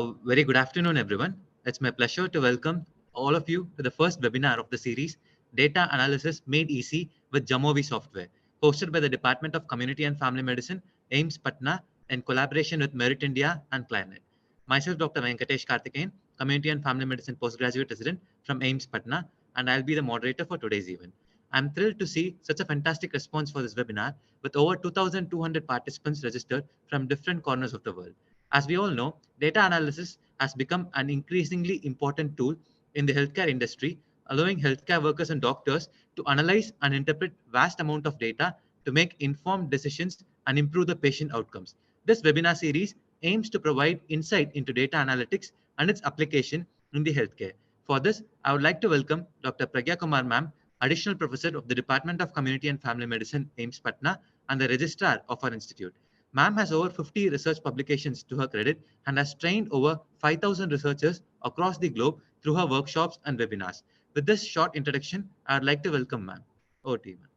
Very good afternoon, everyone. It's my pleasure to welcome all of you to the first webinar of the series, Data Analysis Made Easy with JAMOVI software, hosted by the Department of Community and Family Medicine, AIMS Patna, in collaboration with Merit India and Clirnet. Myself, Dr. Venkatesh Karthikeyan, Community and Family Medicine Postgraduate Resident from AIMS Patna, and I'll be the moderator for today's event. I'm thrilled to see such a fantastic response for this webinar with over 2,200 participants registered from different corners of the world. As we all know, data analysis has become an increasingly important tool in the healthcare industry, allowing healthcare workers and doctors to analyze and interpret vast amount of data to make informed decisions and improve the patient outcomes. This webinar series aims to provide insight into data analytics and its application in the healthcare. For this, I would like to welcome Dr. Pragya Kumar ma'am, Additional Professor of the Department of Community and Family Medicine, AIMS Patna, and the Registrar of our institute. Ma'am has over 50 research publications to her credit and has trained over 5,000 researchers across the globe through her workshops and webinars. With this short introduction, I would like to welcome ma'am. Over to you, ma'am.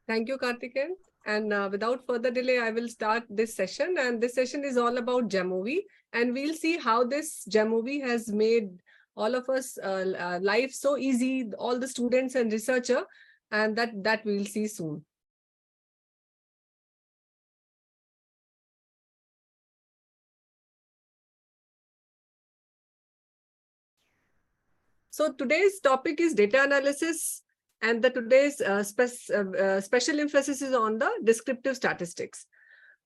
Thank you, Karthikeyan. And without further delay, I will start this session. And this session is all about JAMOVI. And we'll see how this JAMOVI has made all of us life so easy, all the students and researcher, and that we'll see soon. So today's topic is data analysis, and today's special emphasis is on the descriptive statistics.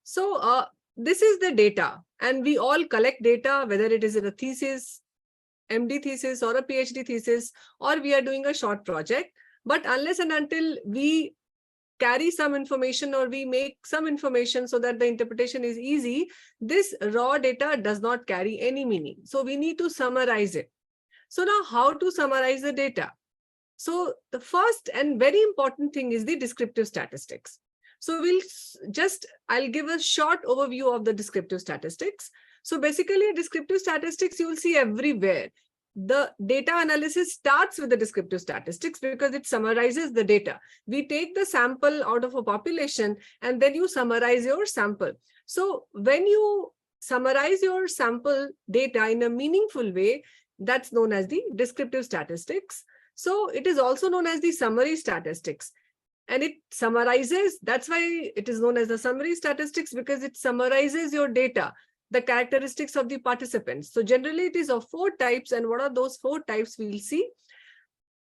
So this is the data, and we all collect data, whether it is in a thesis, MD thesis, or a PhD thesis, or we are doing a short project. But unless and until we carry some information or we make some information so that the interpretation is easy, this raw data does not carry any meaning. So we need to summarize it. So now, how to summarize the data? So the first and very important thing is the descriptive statistics. So I'll give a short overview of the descriptive statistics. So basically, descriptive statistics you will see everywhere. The data analysis starts with the descriptive statistics because it summarizes the data. We take the sample out of a population and then you summarize your sample. So when you summarize your sample data in a meaningful way, that's known as the descriptive statistics. So it is also known as the summary statistics. And it summarizes, that's why it is known as the summary statistics, because it summarizes your data, the characteristics of the participants. So generally it is of 4 types. And what are those 4 types we'll see?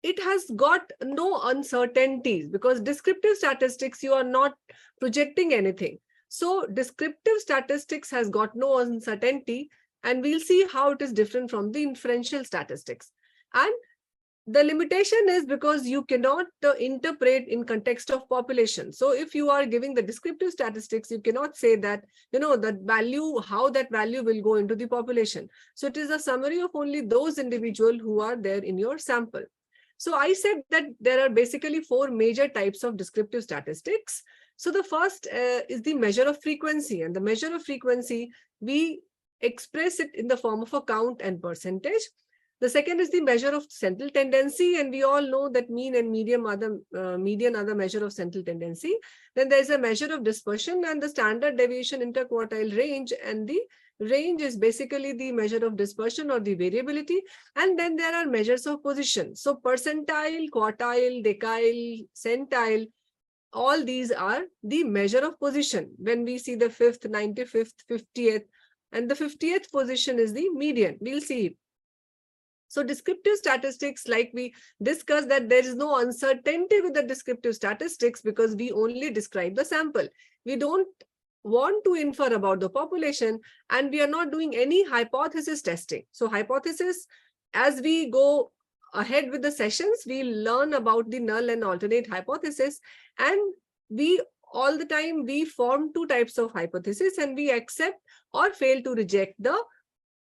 It has got no uncertainties because descriptive statistics, you are not projecting anything. So descriptive statistics has got no uncertainty. And we'll see how it is different from the inferential statistics. And the limitation is because you cannot interpret in context of population. So if you are giving the descriptive statistics, you cannot say that, that value, how that value will go into the population. So it is a summary of only those individuals who are there in your sample. So I said that there are basically 4 major types of descriptive statistics. So the first is the measure of frequency. And the measure of frequency, we express it in the form of a count and percentage. The second is the measure of central tendency, and we all know that mean and median are the measure of central tendency. Then there is a measure of dispersion and the standard deviation interquartile range, and the range is basically the measure of dispersion or the variability. And then there are measures of position. So percentile, quartile, decile, centile, all these are the measure of position. When we see the 5th, 95th, 50th, and the 50th position is the median. We'll see it. So descriptive statistics, like we discussed, that there is no uncertainty with the descriptive statistics because we only describe the sample. We don't want to infer about the population, and we are not doing any hypothesis testing. So hypothesis, as we go ahead with the sessions, we learn about the null and alternate hypothesis, and all the time we form 2 types of hypothesis, and we accept or fail to reject the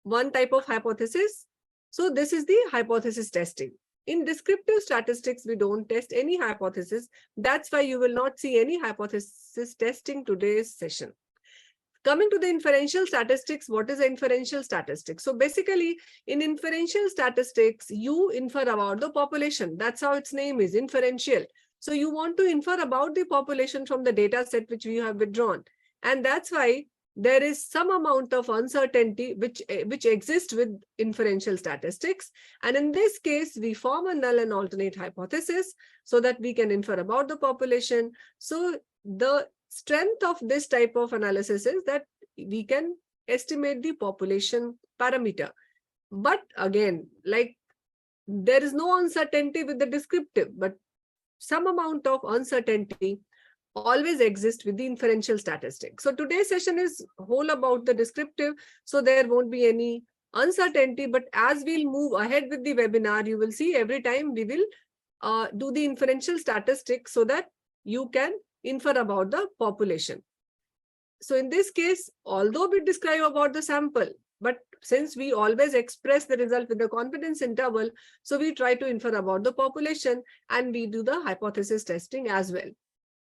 one type of hypothesis. So this is the hypothesis testing. In descriptive statistics, we don't test any hypothesis. That's why you will not see any hypothesis testing today's session. Coming to the inferential statistics, what is inferential statistics? So basically, in inferential statistics, you infer about the population. That's how its name is, inferential. So you want to infer about the population from the data set which we have withdrawn. And that's why there is some amount of uncertainty which exists with inferential statistics. And in this case, we form a null and alternate hypothesis so that we can infer about the population. So the strength of this type of analysis is that we can estimate the population parameter. But again, like, there is no uncertainty with the descriptive, but some amount of uncertainty always exists with the inferential statistics. So today's session is whole about the descriptive, so there won't be any uncertainty. But as we'll move ahead with the webinar, you will see every time we will do the inferential statistics so that you can infer about the population. So in this case, although we describe about the sample, but since we always express the result with the confidence interval, so we try to infer about the population and we do the hypothesis testing as well.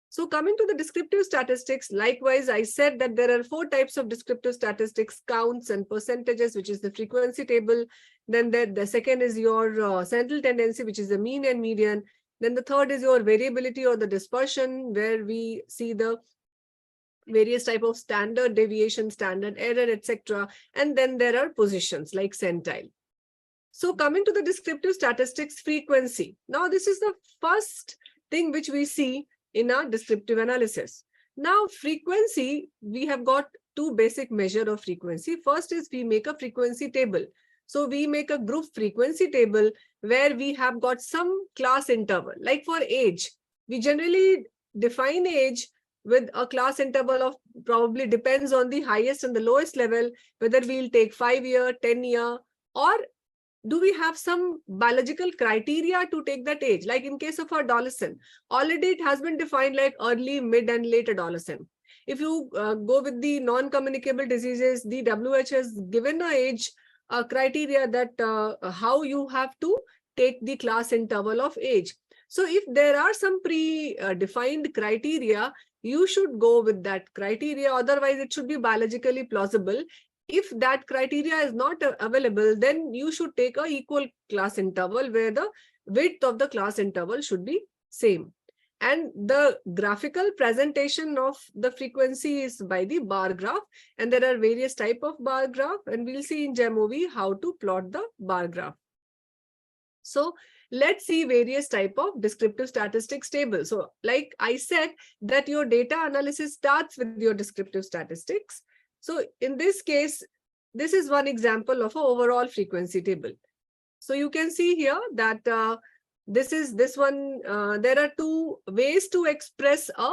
So coming to the descriptive statistics, likewise, I said that there are 4 types of descriptive statistics: counts and percentages, which is the frequency table. Then the second is your central tendency, which is the mean and median. Then the third is your variability or the dispersion, where we see the various type of standard deviation, standard error, etc. And then there are positions like centile. So coming to the descriptive statistics, frequency. Now this is the first thing which we see in our descriptive analysis. Now frequency, we have got 2 basic measure of frequency. First is we make a frequency table. So we make a group frequency table where we have got some class interval. Like for age, we generally define age with a class interval of, probably depends on the highest and the lowest level, whether we'll take 5-year, 10-year, or do we have some biological criteria to take that age? Like in case of adolescent, already it has been defined like early, mid, and late adolescent. If you go with the non-communicable diseases, the WHO has given an age criteria that how you have to take the class interval of age. So if there are some pre-defined criteria, you should go with that criteria. Otherwise, it should be biologically plausible. If that criteria is not available, then you should take a equal class interval where the width of the class interval should be same. And the graphical presentation of the frequency is by the bar graph. And there are various type of bar graph. And we'll see in JAMOVI how to plot the bar graph. So let's see various type of descriptive statistics table. So like I said, that your data analysis starts with your descriptive statistics. So in this case, this is one example of an overall frequency table. So you can see here that this one, there are 2 ways to express a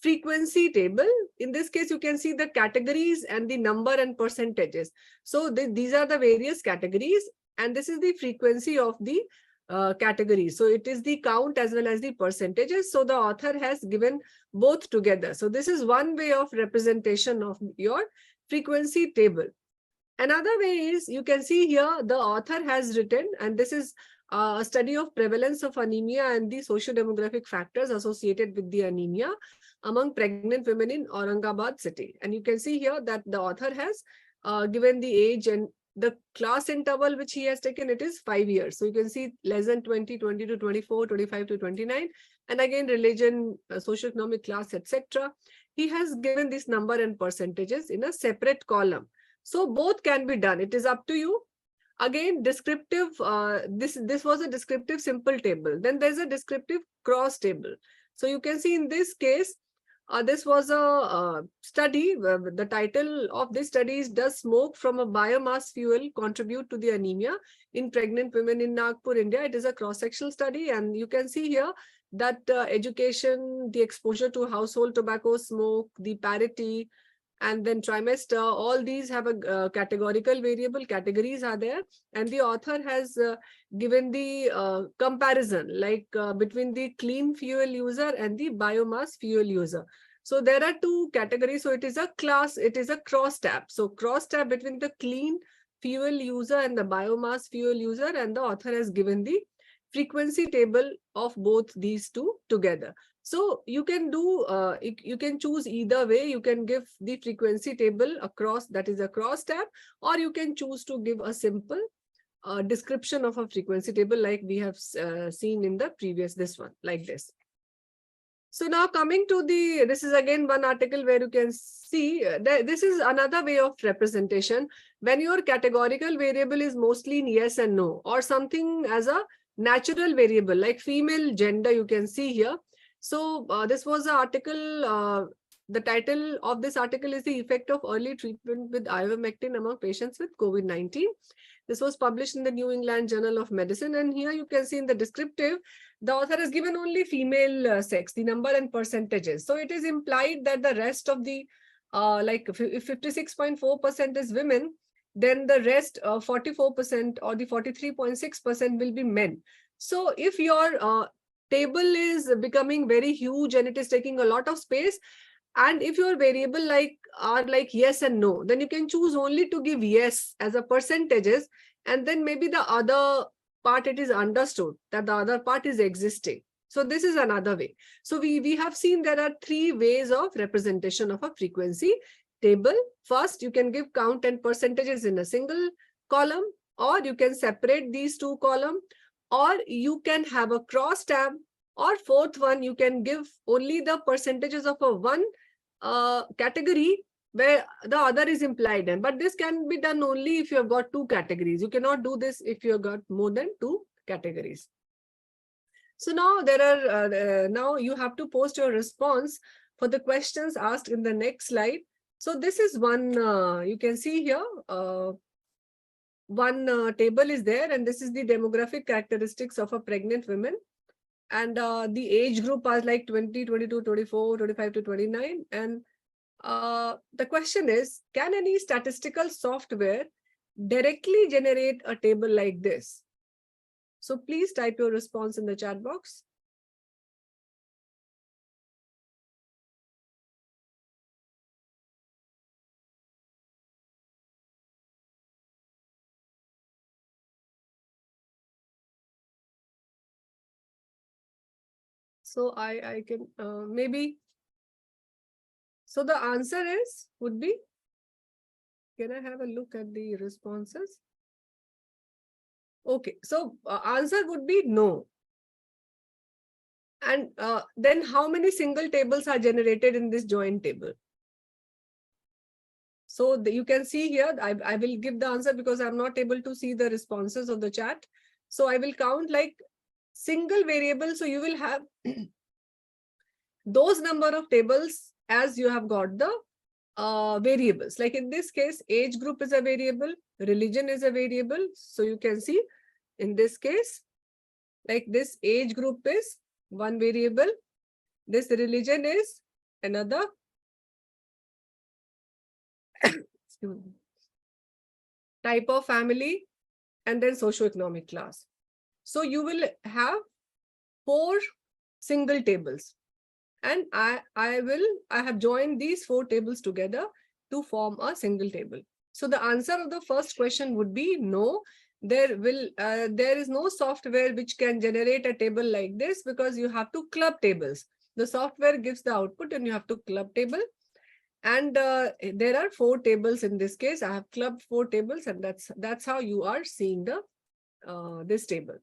frequency table. In this case, you can see the categories and the number and percentages. So these are the various categories, and this is the frequency of the categories. So it is the count as well as the percentages. So the author has given both together. So this is one way of representation of your frequency table. Another way is, you can see here the author has written, and this is a study of prevalence of anemia and the socio-demographic factors associated with the anemia among pregnant women in Aurangabad city. And you can see here that the author has given the age and the class interval which he has taken, it is 5 years. So you can see less than 20, 20 to 24, 25 to 29. And again, religion, socioeconomic class, etc. He has given this number and percentages in a separate column. So both can be done. It is up to you. Again, descriptive, this was a descriptive simple table. Then there's a descriptive cross table. So you can see in this case, this was a study. The title of this study is, Does Smoke from a Biomass Fuel Contribute to the Anemia in Pregnant Women in Nagpur, India? It is a cross-sectional study. And you can see here that education, the exposure to household tobacco smoke, the parity, and then trimester, all these have a categorical variable, categories are there. And the author has given the comparison, like between the clean fuel user and the biomass fuel user. So there are 2 categories. So it is a class, it is a cross tab. So cross tab between the clean fuel user and the biomass fuel user, and the author has given the frequency table of both these 2 together. So you can do, you can choose either way. You can give the frequency table across, that is a cross tab, or you can choose to give a simple description of a frequency table like we have seen in the previous, this one, like this. So now coming to this is again one article where you can see this is another way of representation when your categorical variable is mostly in yes and no, or something as a natural variable like female gender you can see here. So this was the article, the title of this article is the effect of early treatment with ivermectin among patients with COVID-19. This was published in the New England Journal of Medicine, and here you can see in the descriptive, the author has given only female sex, the number and percentages. So it is implied that the rest of the, like if 56.4% is women, then the rest 44% or the 43.6% will be men. So if your table is becoming very huge and it is taking a lot of space, and if your variable are like yes and no, then you can choose only to give yes as a percentages, and then maybe the other part it is understood that the other part is existing. So this is another way. So we have seen there are three ways of representation of a frequency table. First, you can give count and percentages in a single column, or you can separate these two columns, or you can have a cross tab, or fourth one, you can give only the percentages of a one category where the other is implied in. But this can be done only if you have got two categories. You cannot do this if you have got more than two categories. So now there are now you have to post your response for the questions asked in the next slide. So this is one you can see here. One table is there, and this is the demographic characteristics of a pregnant woman. And the age group are like 20, 22, 24, 25 to 29. And the question is, can any statistical software directly generate a table like this? So please type your response in the chat box. So I can maybe. So the answer would be, can I have a look at the responses? Okay, so answer would be no. And then how many single tables are generated in this joint table? So you can see here, I will give the answer because I'm not able to see the responses of the chat. So I will count like single variable. So you will have those number of tables as you have got the variables. Like in this case, age group is a variable, religion is a variable. So you can see in this case, like this age group is one variable, this religion is another, type of family, and then socioeconomic class. So you will have 4 single tables. And I have joined these 4 tables together to form a single table. So the answer of the first question would be no. There is no software which can generate a table like this, because you have to club tables. The software gives the output and you have to club table. And there are 4 tables in this case. I have clubbed 4 tables, and that's how you are seeing the this table.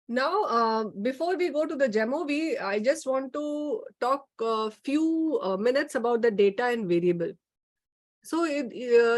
Now, before we go to the JAMOVI, I just want to talk a few minutes about the data and variable. So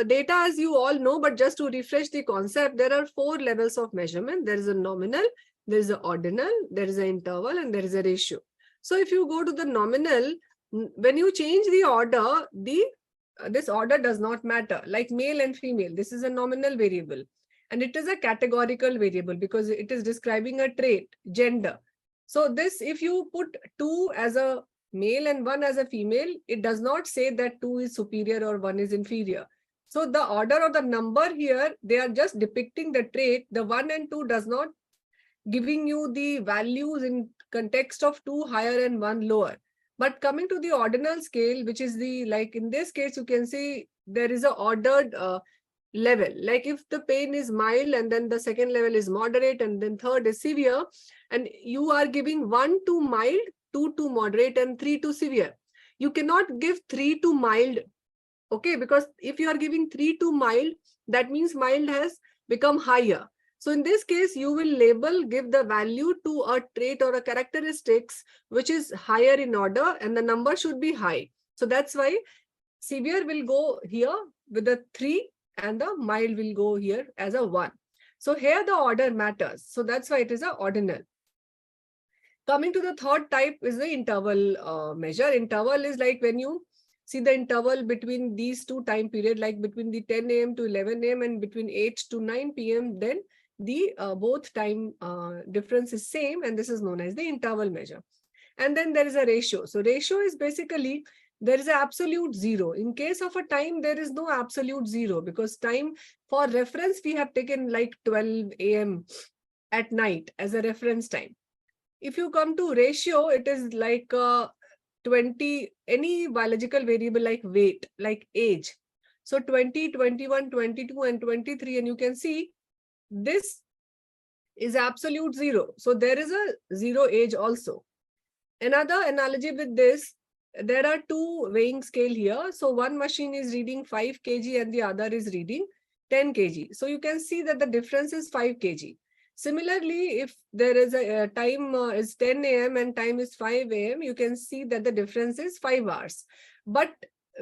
data, as you all know, but just to refresh the concept, there are 4 levels of measurement. There is a nominal, there is an ordinal, there is an interval, and there is a ratio. So if you go to the nominal, when you change the order, this order does not matter. Like male and female, this is a nominal variable. And it is a categorical variable because it is describing a trait, gender. So this, if you put 2 as a male and 1 as a female, it does not say that 2 is superior or 1 is inferior. So the order or the number here, they are just depicting the trait. The 1 and 2 does not giving you the values in context of 2 higher and 1 lower. But coming to the ordinal scale, which is the, like in this case, you can see there is a ordered level. Like if the pain is mild, and then the second level is moderate, and then third is severe, and you are giving 1 to mild, 2 to moderate, and 3 to severe. You cannot give 3 to mild, okay? Because if you are giving 3 to mild, that means mild has become higher. So in this case, you will label, give the value to a trait or a characteristics which is higher in order, and the number should be high. So that's why severe will go here with a 3 and the mild will go here as a 1. So here the order matters. So that's why it is a ordinal. Coming to the third type is the interval measure. Interval is like when you see the interval between these two time period, like between the 10 a.m. to 11 a.m. and between 8 to 9 p.m. Then the both time difference is same, and this is known as the interval measure. And then there is a ratio. So ratio is basically there is an absolute zero. In case of a time, there is no absolute zero, because time for reference we have taken like 12 a.m. at night as a reference time. If you come to ratio, it is like 20, any biological variable like weight, like age. So 20, 21, 22, and 23, and you can see this is absolute zero. So there is a zero age also. Another analogy with this, there are two weighing scale here. So one machine is reading 5 kg and the other is reading 10 kg. So you can see that the difference is 5 kg. Similarly, if there is a time is 10 a.m. and time is 5 a.m., you can see that the difference is 5 hours. But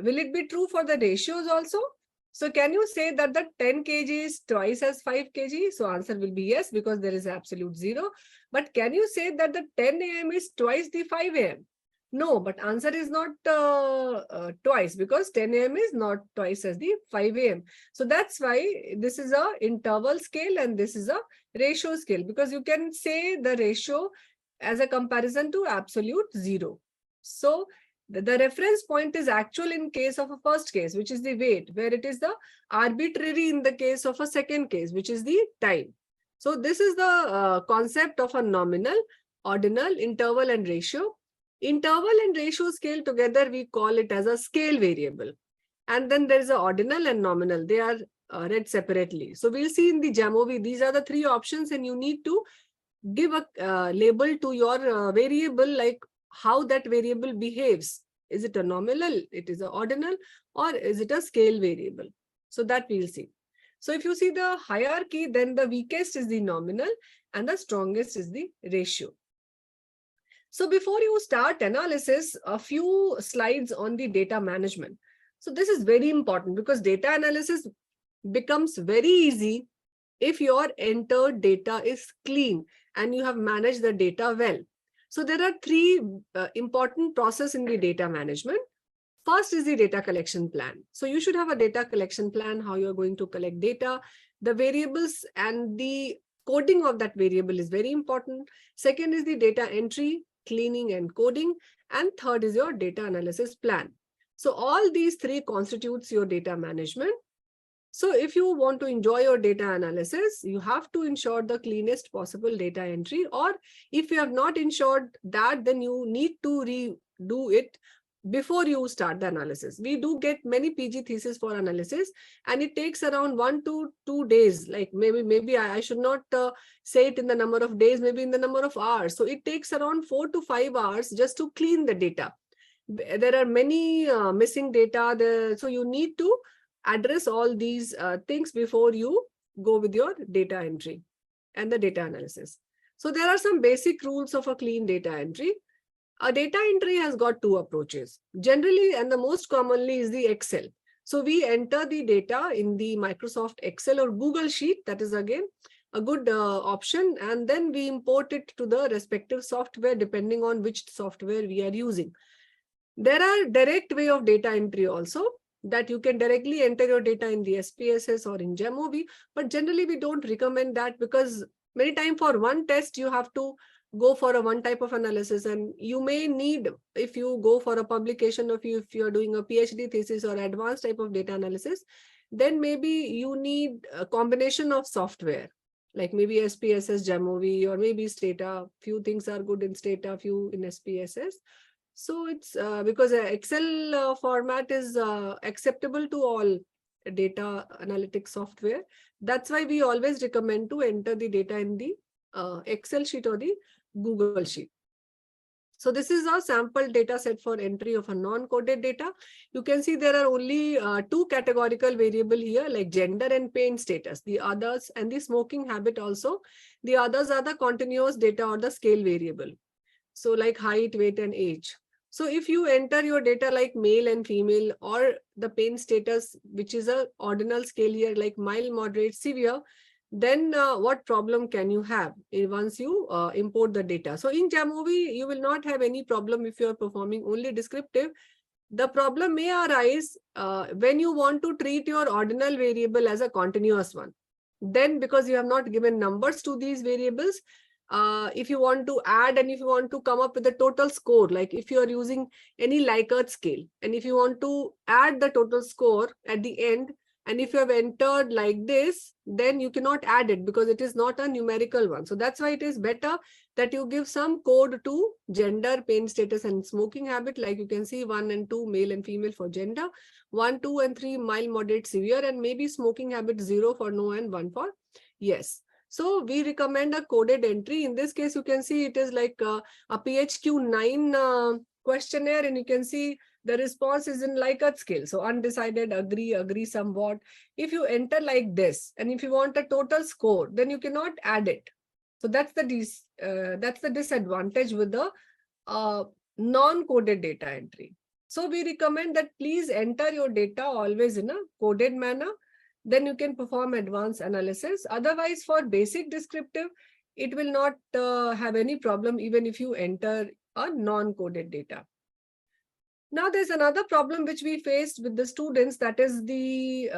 will it be true for the ratios also? So can you say that the 10 kg is twice as 5 kg? So answer will be yes, because there is absolute zero. But can you say that the 10 a.m. is twice the 5 a.m.? No, but answer is not twice, because 10 a.m. is not twice as the 5 a.m. So that's why this is a interval scale and this is a ratio scale, because you can say the ratio as a comparison to absolute zero. So the reference point is actual in case of a first case, which is the weight, where it is the arbitrary in the case of a second case, which is the time. So this is the concept of a nominal, ordinal, interval, and ratio. Interval and ratio scale together, we call it as a scale variable. And then there is a ordinal and nominal. They are read separately. So we'll see in the JAMOVI, these are the three options, and you need to give a label to your variable, like how that variable behaves. Is it a nominal, it is an ordinal, or is it a scale variable? So that we'll see. So if you see the hierarchy, then the weakest is the nominal and the strongest is the ratio. So before you start analysis, a few slides on the data management. So this is very important, because data analysis becomes very easy if your entered data is clean and you have managed the data well. So there are three important processes in the data management. First is the data collection plan. So you should have a data collection plan, how you're going to collect data. The variables and the coding of that variable is very important. Second is the data entry, cleaning, and coding. And third is your data analysis plan. So all these three constitutes your data management. So if you want to enjoy your data analysis, you have to ensure the cleanest possible data entry, or if you have not ensured that, then you need to redo it before you start the analysis. We do get many PG thesis for analysis, and it takes around 1 to 2 days. Like maybe I should not say it in the number of days, maybe in the number of hours. So it takes around 4 to 5 hours just to clean the data. There are many missing data, so you need to address all these things before you go with your data entry and the data analysis. So there are some basic rules of a clean data entry. A data entry has got two approaches. Generally, and the most commonly, is the Excel. So we enter the data in the Microsoft Excel or Google Sheet. That is again a good option. And then we import it to the respective software, depending on which software we are using. There are direct way of data entry also, that you can directly enter your data in the SPSS or in JAMOVI, but generally we don't recommend that, because many times for one test you have to go for a one type of analysis, and you may need, if you go for a publication, of if you're doing a PhD thesis or advanced type of data analysis, then maybe you need a combination of software, like maybe SPSS, JAMOVI, or maybe Stata. Few things are good in Stata, few in SPSS. So it's because Excel format is acceptable to all data analytics software. That's why we always recommend to enter the data in the Excel sheet or the Google sheet. So this is a sample data set for entry of a non-coded data. You can see there are only two categorical variable here, like gender and pain status. The others, and the smoking habit also. The others are the continuous data or the scale variable. So like height, weight, and age. So if you enter your data like male and female, or the pain status, which is a ordinal scale here, like mild, moderate, severe, then what problem can you have once you import the data? So in JAMOVI, you will not have any problem if you are performing only descriptive. The problem may arise when you want to treat your ordinal variable as a continuous one. Then, because you have not given numbers to these variables, if you want to add and if you want to come up with the total score, like if you are using any Likert scale, and if you want to add the total score at the end, and if you have entered like this, then you cannot add it because it is not a numerical one. So that's why it is better that you give some code to gender, pain status, and smoking habit. Like you can see 1 and 2, male and female for gender, 1, 2, and 3, mild, moderate, severe, and maybe smoking habit 0 for no and 1 for yes. So we recommend a coded entry. In this case, you can see it is like a PHQ-9 questionnaire, and you can see the response is in Likert scale. So undecided, agree, agree somewhat. If you enter like this, and if you want a total score, then you cannot add it. So that's the disadvantage with the non-coded data entry. So we recommend that please enter your data always in a coded manner. Then you can perform advanced analysis. Otherwise, for basic descriptive, it will not have any problem even if you enter a non-coded data. Now, there's another problem which we faced with the students, that is the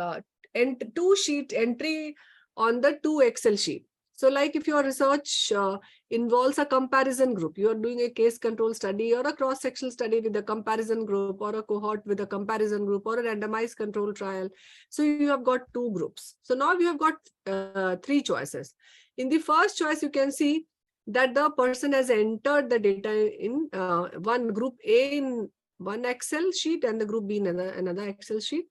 two-sheet entry on the 2 Excel sheet. So like if your research involves a comparison group, you are doing a case control study or a cross-sectional study with a comparison group, or a cohort with a comparison group, or a randomized control trial. So you have got 2 groups. So now we have got 3 choices. In the first choice, you can see that the person has entered the data in one group A in one Excel sheet and the group B in another Excel sheet.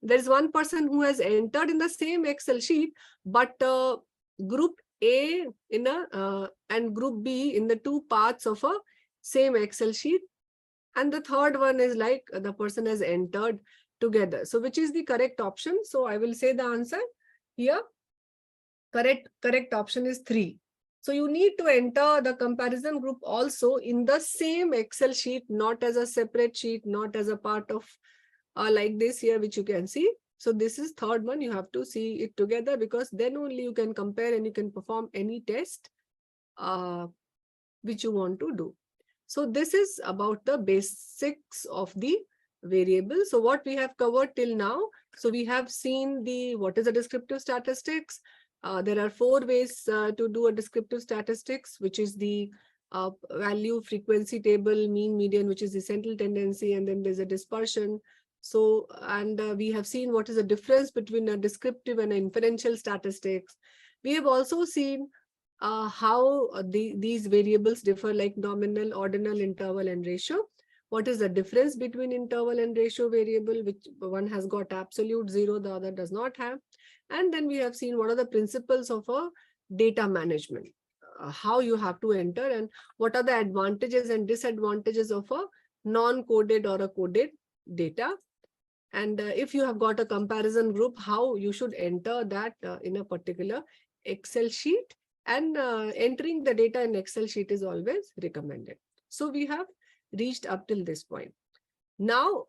There is one person who has entered in the same Excel sheet, but group A in a and group B in the 2 parts of a same Excel sheet. And the third one is like the person has entered together. So which is the correct option? So I will say the answer here. Correct option is 3. So you need to enter the comparison group also in the same Excel sheet, not as a separate sheet, not as a part of like this here, which you can see. So this is third one. You have to see it together, because then only you can compare and you can perform any test which you want to do. So this is about the basics of the variable. So what we have covered till now. So we have seen what is a descriptive statistics. There are 4 ways to do a descriptive statistics, which is the value frequency table, mean, median, which is the central tendency, and then there's a dispersion. So, and we have seen what is the difference between a descriptive and an inferential statistics. We have also seen how these variables differ, like nominal, ordinal, interval, and ratio. What is the difference between interval and ratio variable, which one has got absolute 0, the other does not have. And then we have seen what are the principles of a data management, how you have to enter, and what are the advantages and disadvantages of a non-coded or a coded data. And if you have got a comparison group, how you should enter that in a particular Excel sheet. And entering the data in Excel sheet is always recommended. So we have reached up till this point. Now,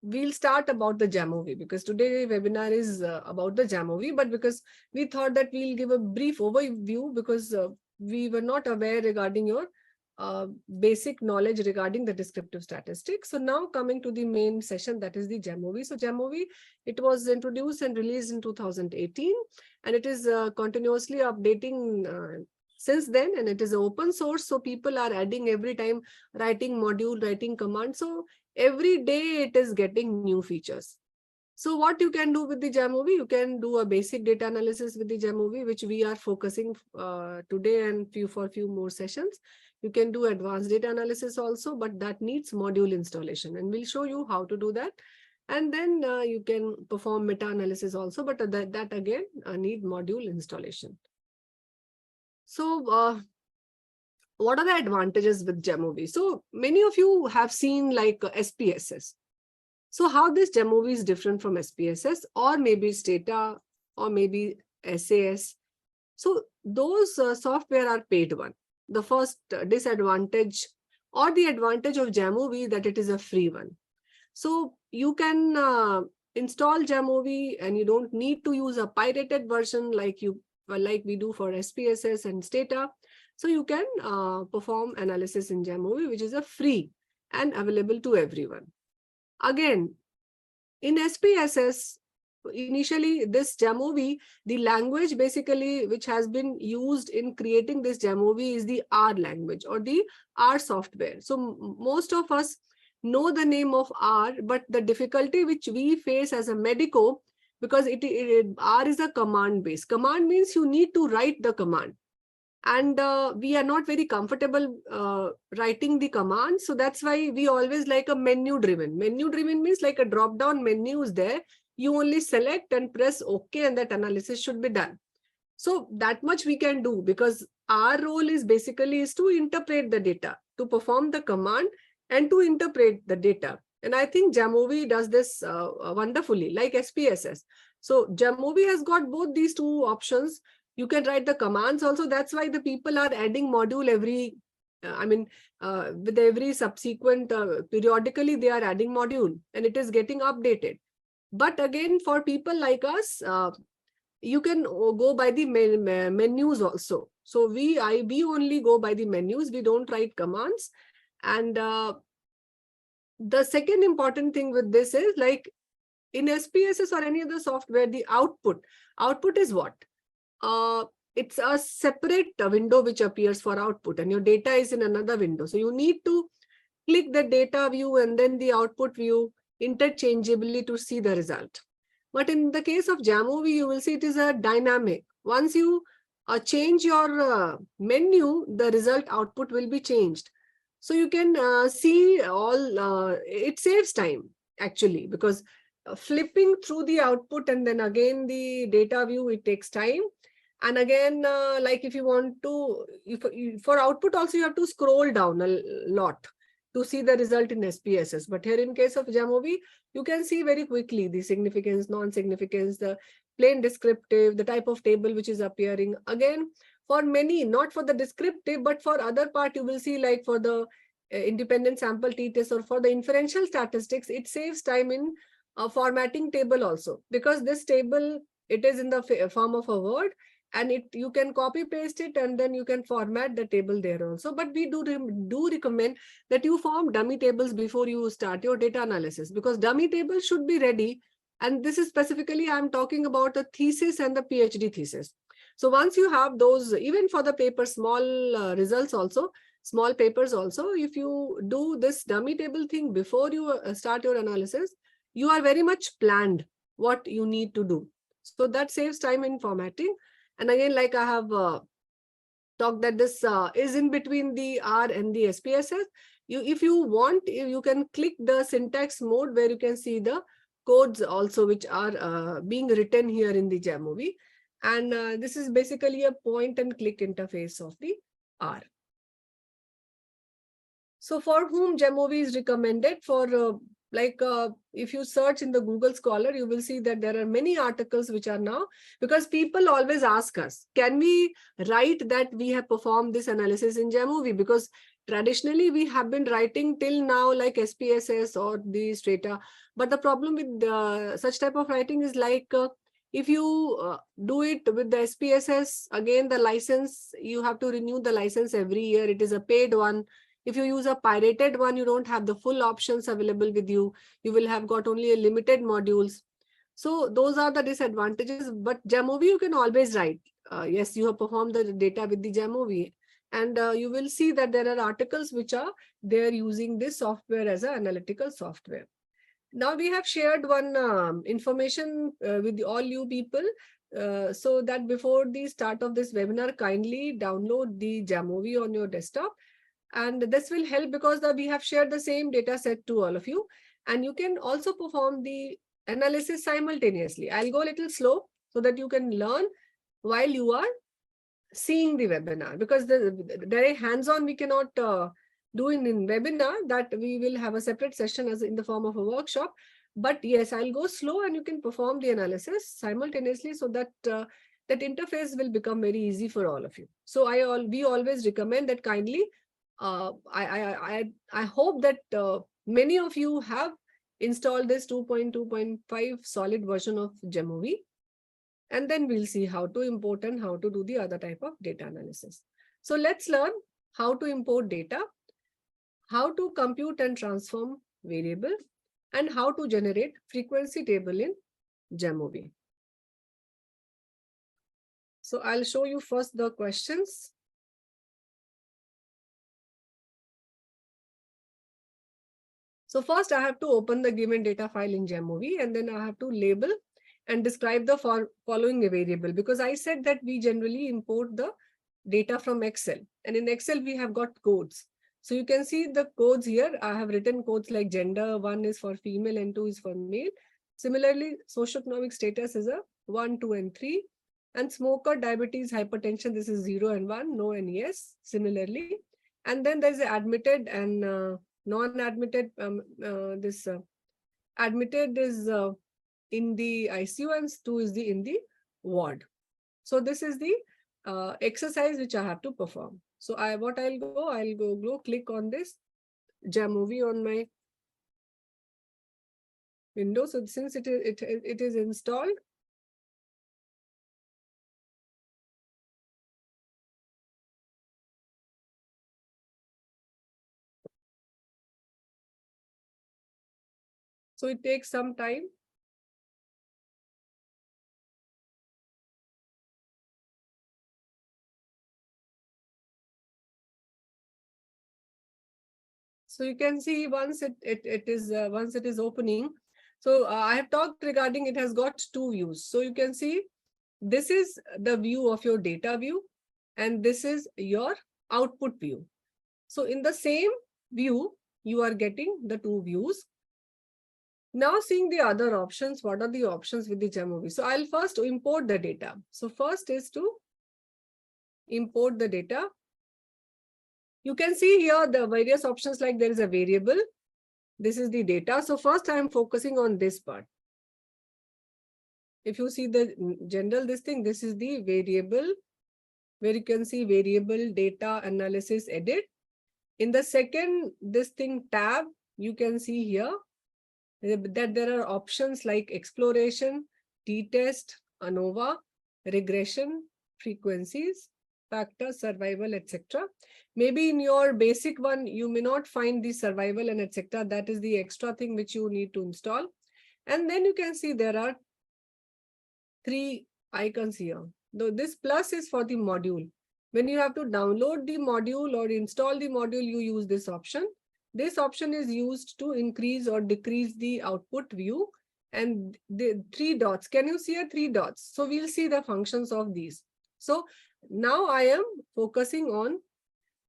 we'll start about the JAMOVI, because today webinar is about the JAMOVI, but because we thought that we'll give a brief overview, because we were not aware regarding your basic knowledge regarding the descriptive statistics. So now coming to the main session, that is the JAMOVI. So JAMOVI, it was introduced and released in 2018, and it is continuously updating since then, and it is open source. So people are adding every time, writing module, writing command. So every day it is getting new features. So what you can do with the JAMOVI, you can do a basic data analysis with the JAMOVI, which we are focusing today and for few more sessions. You can do advanced data analysis also, but that needs module installation, and we'll show you how to do that. And then you can perform meta-analysis also, but that again need module installation. So what are the advantages with JAMOVI? So many of you have seen like SPSS. So how this JAMOVI is different from SPSS, or maybe it's data, or maybe SAS. So those software are paid one. The first disadvantage or the advantage of JAMOVI that it is a free one. So you can install JAMOVI and you don't need to use a pirated version like we do for SPSS and Stata. So you can perform analysis in JAMOVI, which is a free and available to everyone. Again, in SPSS, initially this JAMOVI, the language basically which has been used in creating this JAMOVI is the R language or the R software. So most of us know the name of R, but the difficulty which we face as a medico, because R is a command base. Command means you need to write the command. And we are not very comfortable writing the command. So that's why we always like a menu driven. Menu driven means like a drop down menu is there. You only select and press OK and that analysis should be done. So that much we can do because our role is basically is to interpret the data, to perform the command and to interpret the data. And I think JAMOVI does this wonderfully, like SPSS. So JAMOVI has got both these two options. You can write the commands also. That's why the people are adding module every, with every subsequent, periodically they are adding module and it is getting updated. But again, for people like us, you can go by the menus also. So we only go by the menus. We don't write commands. And the second important thing with this is like in SPSS or any other software, the output is what? It's a separate window which appears for output and your data is in another window. So you need to click the data view and then the output view interchangeably to see the result. But in the case of JAMOVI, you will see it is a dynamic. Once you change your menu, the result output will be changed. So you can see all, it saves time actually, because flipping through the output and then again the data view, it takes time. And again, like if you want to, for output also, you have to scroll down a lot to see the result in SPSS. But here in case of JAMOVI, you can see very quickly the significance, non-significance, the plain descriptive, the type of table which is appearing. Again, for many, not for the descriptive, but for other part, you will see like for the independent sample t-test or for the inferential statistics, it saves time in formatting table also, because this table, it is in the form of a word and you can copy paste it and then you can format the table there also. But we do recommend that you form dummy tables before you start your data analysis, because dummy tables should be ready. And this is specifically, I'm talking about the thesis and the PhD thesis. So once you have those, even for the paper, small results also, small papers also, if you do this dummy table thing before you start your analysis, you are very much planned what you need to do. So that saves time in formatting. And again, like I have talked that this is in between the R and the SPSS. If you want, you can click the syntax mode where you can see the codes also which are being written here in the JAMOVI. And this is basically a point and click interface of the R. So for whom JAMOVI is recommended? For if you search in the Google Scholar, you will see that there are many articles which are now, because people always ask us, can we write that we have performed this analysis in JAMOVI? Because traditionally we have been writing till now like SPSS or the Strata. But the problem with such type of writing is like, if you do it with the SPSS, again, the license, you have to renew the license every year. It is a paid one. If you use a pirated one, you don't have the full options available with you. You will have got only a limited modules. So those are the disadvantages. But JAMOVI, you can always write. Yes, you have performed the data with the JAMOVI. And you will see that there are articles which are there using this software as an analytical software. Now we have shared one information with all you people. So that before the start of this webinar, kindly download the JAMOVI on your desktop. And this will help because we have shared the same data set to all of you. And you can also perform the analysis simultaneously. I'll go a little slow so that you can learn while you are seeing the webinar, because the direct hands-on we cannot do in webinar, that we will have a separate session as in the form of a workshop. But yes, I'll go slow and you can perform the analysis simultaneously, so that that interface will become very easy for all of you. So we always recommend that kindly. I hope that many of you have installed this 2.2.5 solid version of JAMOVI, and then we'll see how to import and how to do the other type of data analysis. So let's learn how to import data, how to compute and transform variable, and how to generate frequency table in JAMOVI. So I'll show you first the questions. So first I have to open the given data file in JAMOVI, and then I have to label and describe the following variable, because I said that we generally import the data from Excel, and in Excel we have got codes. So you can see the codes here. I have written codes like gender, 1 is for female and 2 is for male. Similarly, socioeconomic status is a 1, 2, and 3. And smoker, diabetes, hypertension, this is 0 and 1, no and yes, similarly. And then there's admitted and non-admitted. Admitted is in the ICU and 2 is in the ward. So this is the exercise which I have to perform. So I'll go click on this JAMOVI on my Windows. So since it is installed, so it takes some time. So you can see once it is opening. So I have talked regarding it has got 2 views. So you can see this is the view of your data view, and this is your output view. So in the same view, you are getting the 2 views. Now seeing the other options, what are the options with the JAMOVI? So I'll first import the data. So first is to import the data. You can see here the various options, like there is a variable. This is the data. So first I am focusing on this part. If you see the general this is the variable, where you can see variable data analysis edit. In the second tab, you can see here that there are options like exploration, t-test, ANOVA, regression, frequencies, factor, survival, etc. Maybe in your basic one, you may not find the survival and etc. That is the extra thing which you need to install. And then you can see there are 3 icons here. Though this plus is for the module. When you have to download the module or install the module, you use this option. This option is used to increase or decrease the output view. And the 3 dots, can you see 3 dots? So we'll see the functions of these. So now I am focusing on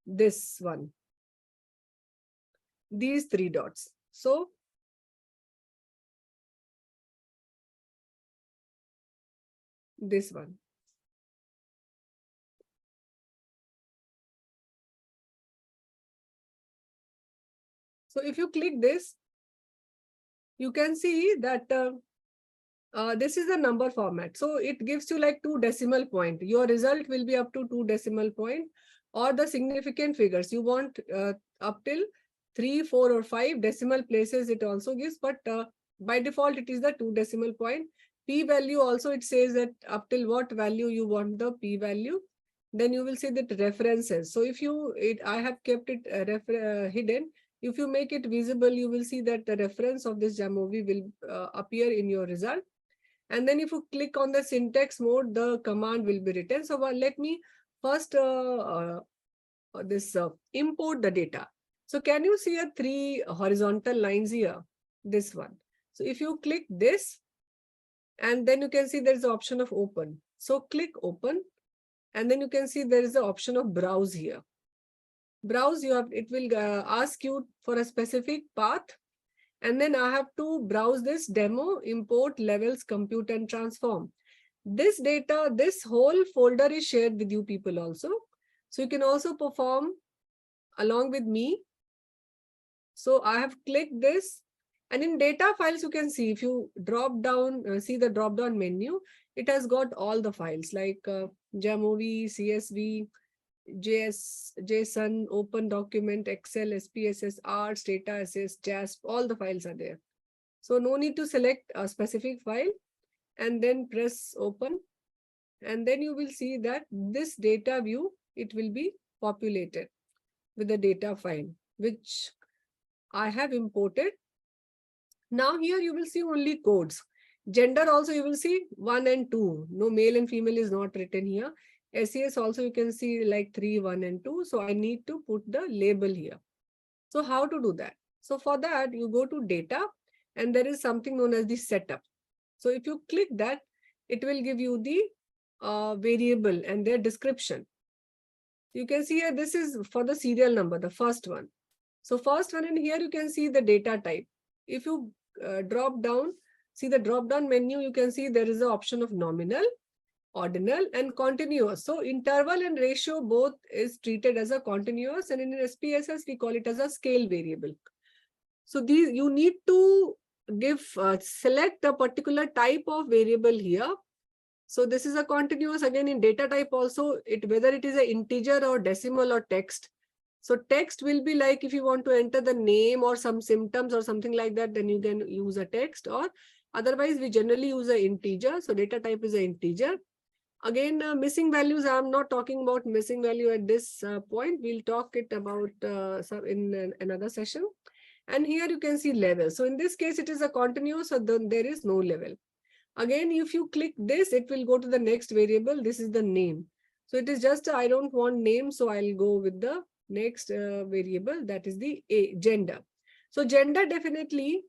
this one, these 3 dots. So this one. So if you click this, you can see that this is the number format. So it gives you like 2 decimal point. Your result will be up to 2 decimal point, or the significant figures you want up till 3, 4, or 5 decimal places it also gives, but by default it is the 2 decimal point. P value also it says that up till what value you want the P value. Then you will see that references. So if I have kept it hidden. If you make it visible, you will see that the reference of this JAMOVI will appear in your result. And then if you click on the syntax mode, the command will be written. So let me first import the data. So can you see 3 horizontal lines here? This one. So if you click this, and then you can see there is the option of open. So click open, and then you can see there is the option of browse here. Browse, it will ask you for a specific path. And then I have to browse this demo, import levels, compute and transform. This data, this whole folder is shared with you people also. So you can also perform along with me. So I have clicked this, and in data files, you can see if you drop down, see the drop down menu, it has got all the files like JAMOVI, CSV, JSON, Open Document, Excel, SPSS, Arts, Data Assist, JASP, all the files are there. So no need to select a specific file and then press open. And then you will see that this data view, it will be populated with the data file, which I have imported. Now here you will see only codes. Gender also you will see 1 and 2. No, male and female is not written here. SES also you can see like 3, 1 and 2. So I need to put the label here. So how to do that? So for that you go to data and there is something known as the setup. So if you click that, it will give you the variable and their description. You can see here, this is for the serial number, the first one. So first one in here, you can see the data type. If you drop down, see the drop down menu, you can see there is an option of nominal, ordinal and continuous. So interval and ratio both is treated as a continuous, and in SPSS, we call it as a scale variable. So these you need to give select a particular type of variable here. So this is a continuous, again in data type also, whether it is an integer or decimal or text. So text will be like if you want to enter the name or some symptoms or something like that, then you can use a text, or otherwise we generally use an integer. So data type is an integer. Again, missing values, I'm not talking about missing value at this point. We'll talk it about in another session. And here you can see level. So in this case, it is a continuous, so then there is no level. Again, if you click this, it will go to the next variable. This is the name. So it is just, I don't want name, so I'll go with the next variable, that is the gender. So gender, definitely,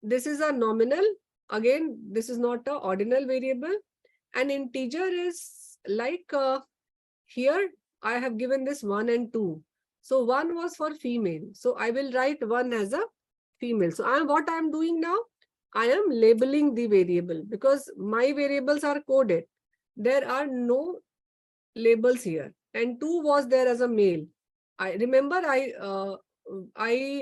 this is a nominal. Again, this is not a ordinal variable. An integer is like here, I have given this 1 and 2. So 1 was for female. So I will write 1 as a female. So what I am doing now, I am labeling the variable because my variables are coded. There are no labels here. And 2 was there as a male. I remember I've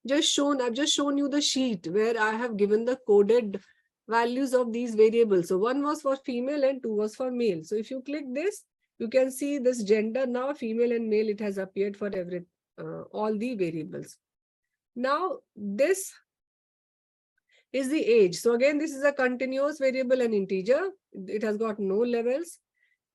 just shown you the sheet where I have given the coded values of these variables. So 1 was for female and 2 was for male. So if you click this, you can see this gender now, female and male, it has appeared for all the variables. Now this is the age. So again, this is a continuous variable and integer. It has got no levels.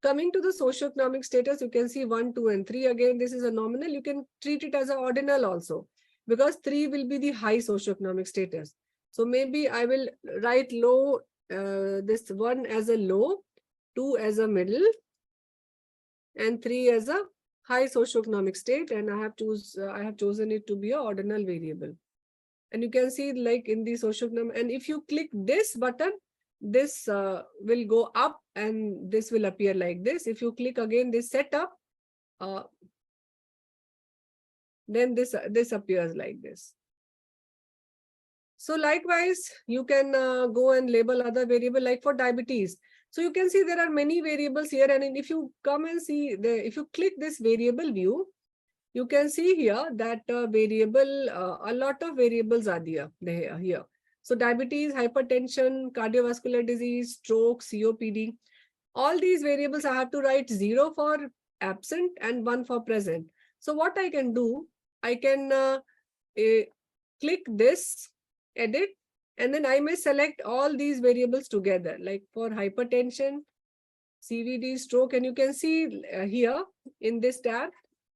Coming to the socioeconomic status, you can see 1, 2, and 3. Again, this is a nominal. You can treat it as an ordinal also, because 3 will be the high socioeconomic status. So maybe I will write low, this 1 as a low, 2 as a middle, and 3 as a high socioeconomic state, and I have chosen it to be an ordinal variable. And you can see like in the socioeconomic, and if you click this button, this will go up and this will appear like this. If you click again this setup, then this appears like this. So likewise, you can go and label other variable like for diabetes. So you can see there are many variables here, and if you come and see if you click this variable view, you can see here that a lot of variables are there here. So diabetes, hypertension, cardiovascular disease, stroke, COPD, all these variables I have to write 0 for absent and 1 for present. So what I can do, I can click this, edit, and then I may select all these variables together, like for hypertension, CVD, stroke, and you can see here in this tab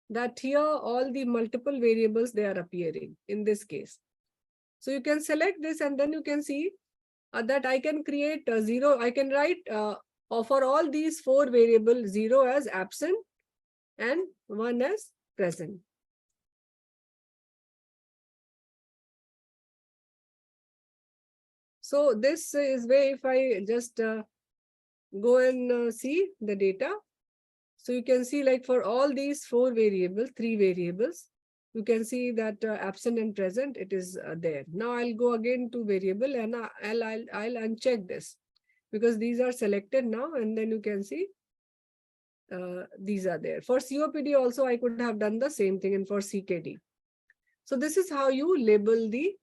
that here all the multiple variables, they are appearing in this case. So you can select this and then you can see that I can create 0. I can write for all these 4 variables, 0 as absent and 1 as present. So this is where if I just go and see the data. So you can see like for all these 4 variables, 3 variables, You can see that absent and present, it is there. Now I'll go again to variable and I'll uncheck this because these are selected now, and then you can see these are there. For COPD also, I could have done the same thing, and for CKD. So this is how you label the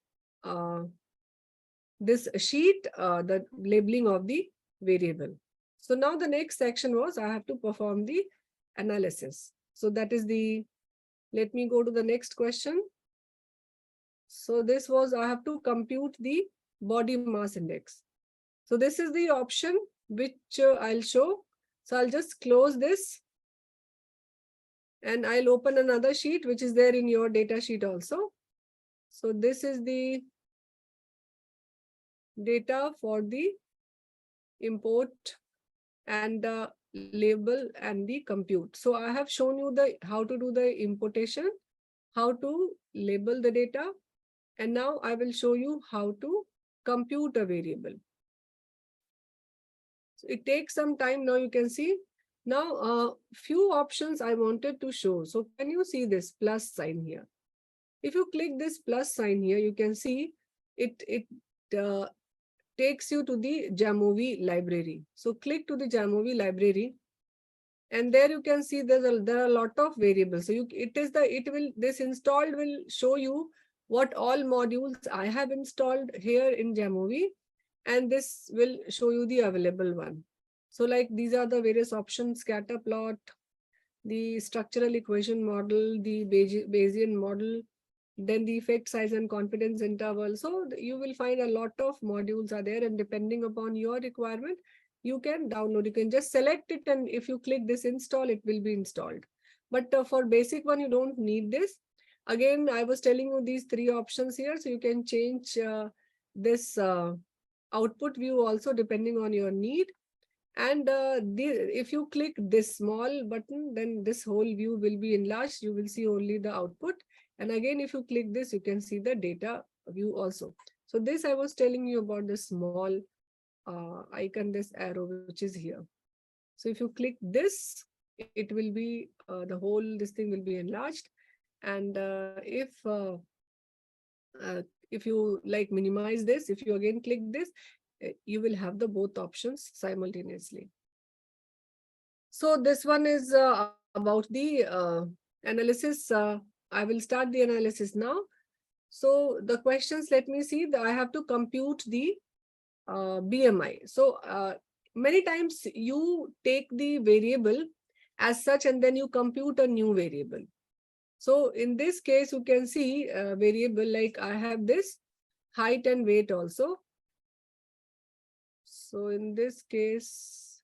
this sheet, the labeling of the variable. So now the next section was I have to perform the analysis. So that is the, let me go to the next question. So this was, I have to compute the body mass index. So this is the option which I'll show. So I'll just close this and I'll open another sheet which is there in your data sheet also. So this is the data for the import and the label and the compute. So I have shown you the how to do the importation, how to label the data, and now I will show you how to compute a variable. So it takes some time. Now you can see. Now few options I wanted to show. So can you see this plus sign here? If you click this plus sign here, you can see it takes you to the JAMOVI library. So click to the JAMOVI library, and there you can see there are a lot of variables. So this installed will show you what all modules I have installed here in JAMOVI, and this will show you the available one. So like these are the various options: scatter plot, the structural equation model, the Bayesian model, then the effect size and confidence interval. So you will find a lot of modules are there, and depending upon your requirement, you can download. You can just select it, and if you click this install, it will be installed. But for basic one, you don't need this. Again, I was telling you these three options here, so you can change this output view also depending on your need. And if you click this small button, then this whole view will be enlarged. You will see only the output. And again, if you click this, you can see the data view also. So this I was telling you about the small icon, this arrow, which is here. So if you click this, it will be the whole, this thing will be enlarged. And if you like minimize this, if you again click this, you will have the both options simultaneously. So this one is about the analysis. I will start the analysis now. So the questions, let me see. I have to compute the BMI. So many times you take the variable as such and then you compute a new variable. So in this case, you can see a variable like I have this height and weight also. So in this case,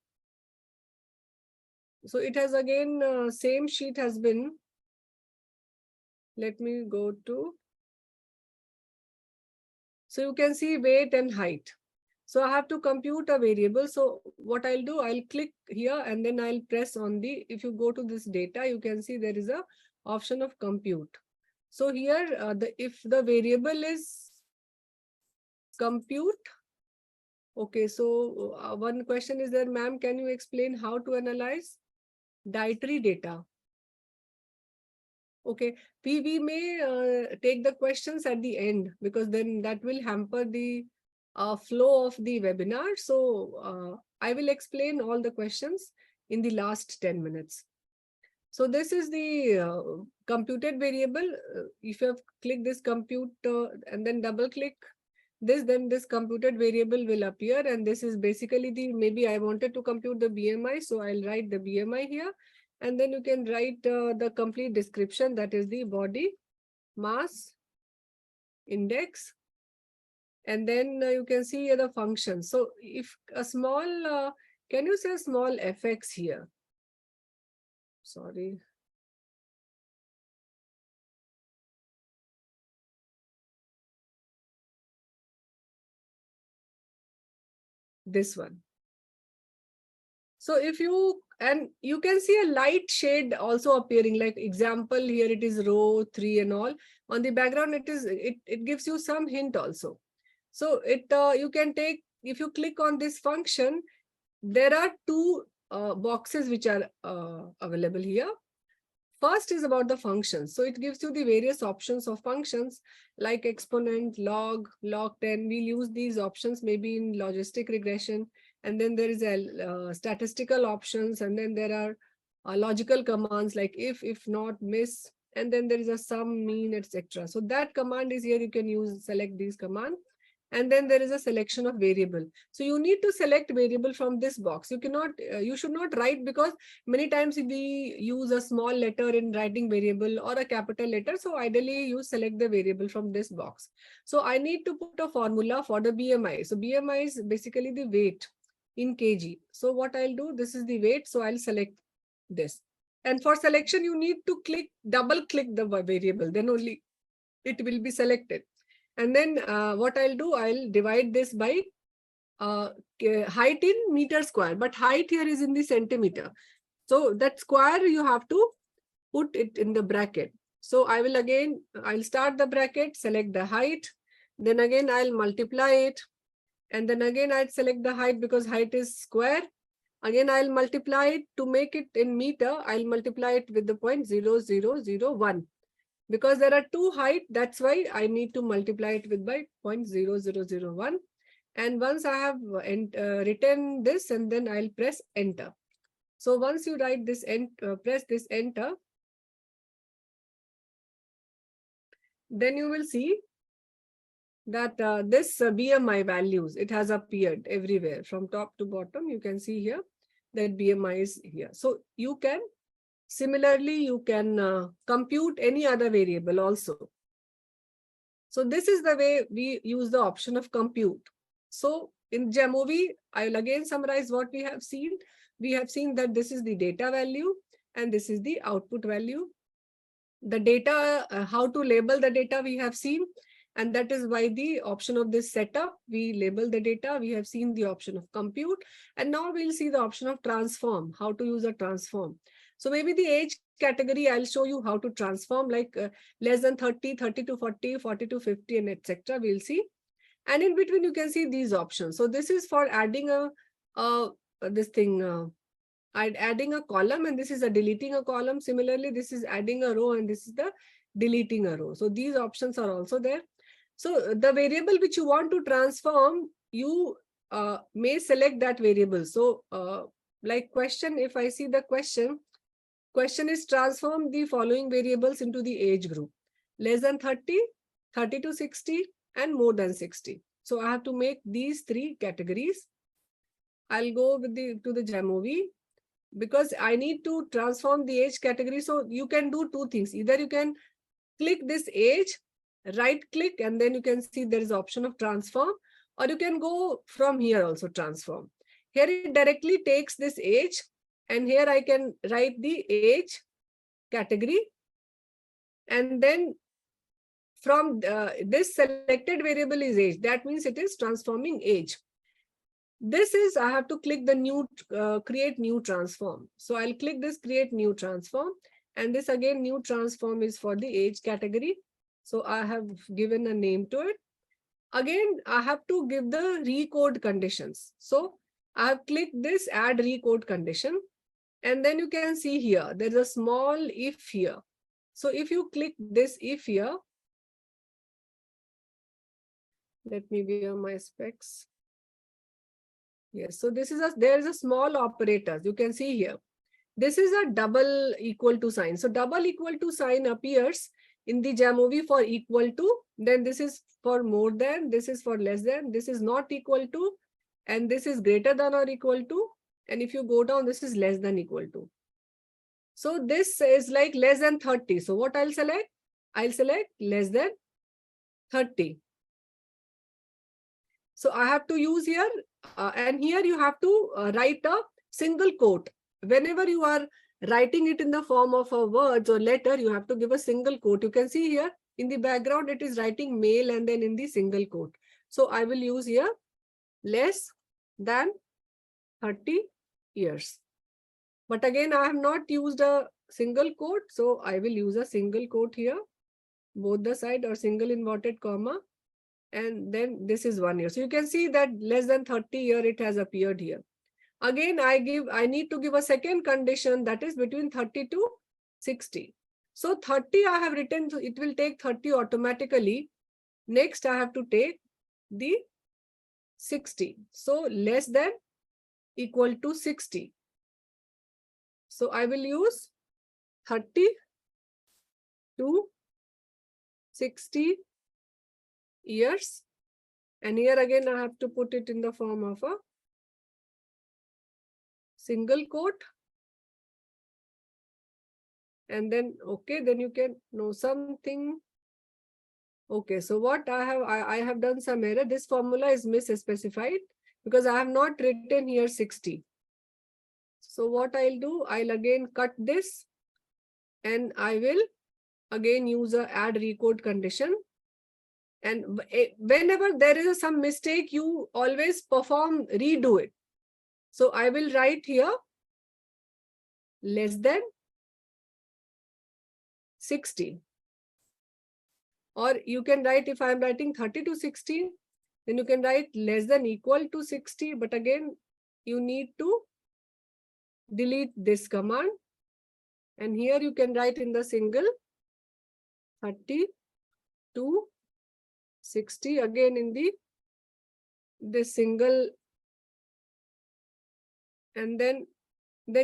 so it has again, same sheet has been, let me go to, so you can see weight and height. So I have to compute a variable. So what I'll do, I'll click here and then I'll press on the, if you go to this data, you can see there is a option of compute. So here, if the variable is compute, okay, so one question is there, ma'am, can you explain how to analyze dietary data? Okay, we may take the questions at the end because then that will hamper the flow of the webinar. So I will explain all the questions in the last 10 minutes. So this is the computed variable. If you have clicked this compute and then double click this, then this computed variable will appear. And this is basically the, maybe I wanted to compute the BMI. So I'll write the BMI here. And then you can write the complete description, that is the body mass index. And then you can see the function. So if a small, can you say small fx here? Sorry. This one. So if you, and you can see a light shade also appearing, like example here it is row 3 and all. On the background it gives you some hint also. So you can take, if you click on this function, there are two boxes which are available here. First is about the functions. So it gives you the various options of functions like exponent, log, log10. We'll use these options maybe in logistic regression. And then there is a statistical options. And then there are logical commands like if not, miss. And then there is a sum, mean, etc. So that command is here. You can use, select these commands. And then there is a selection of variable. So you need to select variable from this box. You cannot, you should not write, because many times we use a small letter in writing variable or a capital letter. So ideally you select the variable from this box. So I need to put a formula for the BMI. So BMI is basically the weight in kg. So what I'll do, this is the weight. So I'll select this. And for selection, you need to double click the variable, then only it will be selected. And then what I'll do, I'll divide this by height in meter square, but height here is in the centimeter. So that square you have to put it in the bracket. So I'll start the bracket, select the height, then again I'll multiply it, and then again I'll select the height because height is square. Again I'll multiply it to make it in meter. I'll multiply it with the 0.0001. Because there are two height, that's why I need to multiply it with by 0.0001. And once I have written this, and then I'll press enter. So once you write this and press this enter, then you will see that this BMI values, it has appeared everywhere from top to bottom. You can see here that BMI is here. So you can similarly, you can compute any other variable also. So this is the way we use the option of compute. So in JAMOVI, I will again summarize what we have seen. We have seen that this is the data value and this is the output value. The data, how to label the data we have seen. And that is why the option of this setup, we label the data. We have seen the option of compute. And now we'll see the option of transform, how to use a transform. So maybe the age category, I'll show you how to transform, like less than 30, 30 to 40, 40 to 50, and etc. We'll see. And in between, you can see these options. So this is for adding adding a column, and this is a deleting a column. Similarly, this is adding a row, and this is the deleting a row. So these options are also there. So the variable which you want to transform, you may select that variable. So like question, if I see the question is transform the following variables into the age group: less than 30, 30 to 60, and more than 60. So I have to make these three categories. I'll go with to the JAMOVI because I need to transform the age category. So you can do two things. Either you can click this age, right click, and then you can see there is option of transform, or you can go from here also transform. Here it directly takes this age, and here I can write the age category. And then from this selected variable is age. That means it is transforming age. This is, I have to click the new, create new transform. So I'll click this create new transform. And this again, new transform is for the age category. So I have given a name to it. Again, I have to give the recode conditions. So I have clicked this add recode condition. And then you can see here, there's a small if here. So if you click this if here, let me wear my specs. Yes, so this is there is a small operator. You can see here. This is a double equal to sign. So double equal to sign appears in the JAMOVI for equal to, then this is for more than, this is for less than, this is not equal to, and this is greater than or equal to. And if you go down, this is less than equal to. So this is like less than 30. So what I'll select? I'll select less than 30. So I have to use here, and here you have to write a single quote. Whenever you are writing it in the form of a words or letter, you have to give a single quote. You can see here in the background, it is writing male and then in the single quote. So I will use here less than 30 years. But again, I have not used a single quote. So I will use a single quote here, both the side, or single inverted comma. And then this is 1 year. So you can see that less than 30 year, it has appeared here. Again, I need to give a second condition, that is between 30 to 60. So 30 I have written, so it will take 30 automatically. Next, I have to take the 60. So less than equal to 60. So I will use 30 to 60 years. And here again, I have to put it in the form of a single quote. And then, okay, then you can know something. Okay, so what I have done some error. This formula is misspecified because I have not written here 60. So what I'll do, I'll again cut this and I will again use a add recode condition. And whenever there is some mistake, you always redo it. So I will write here less than 60. Or you can write, if I'm writing 30 to 60, then you can write less than equal to 60. But again, you need to delete this command. And here you can write in the single 30 to 60 again in this single, and then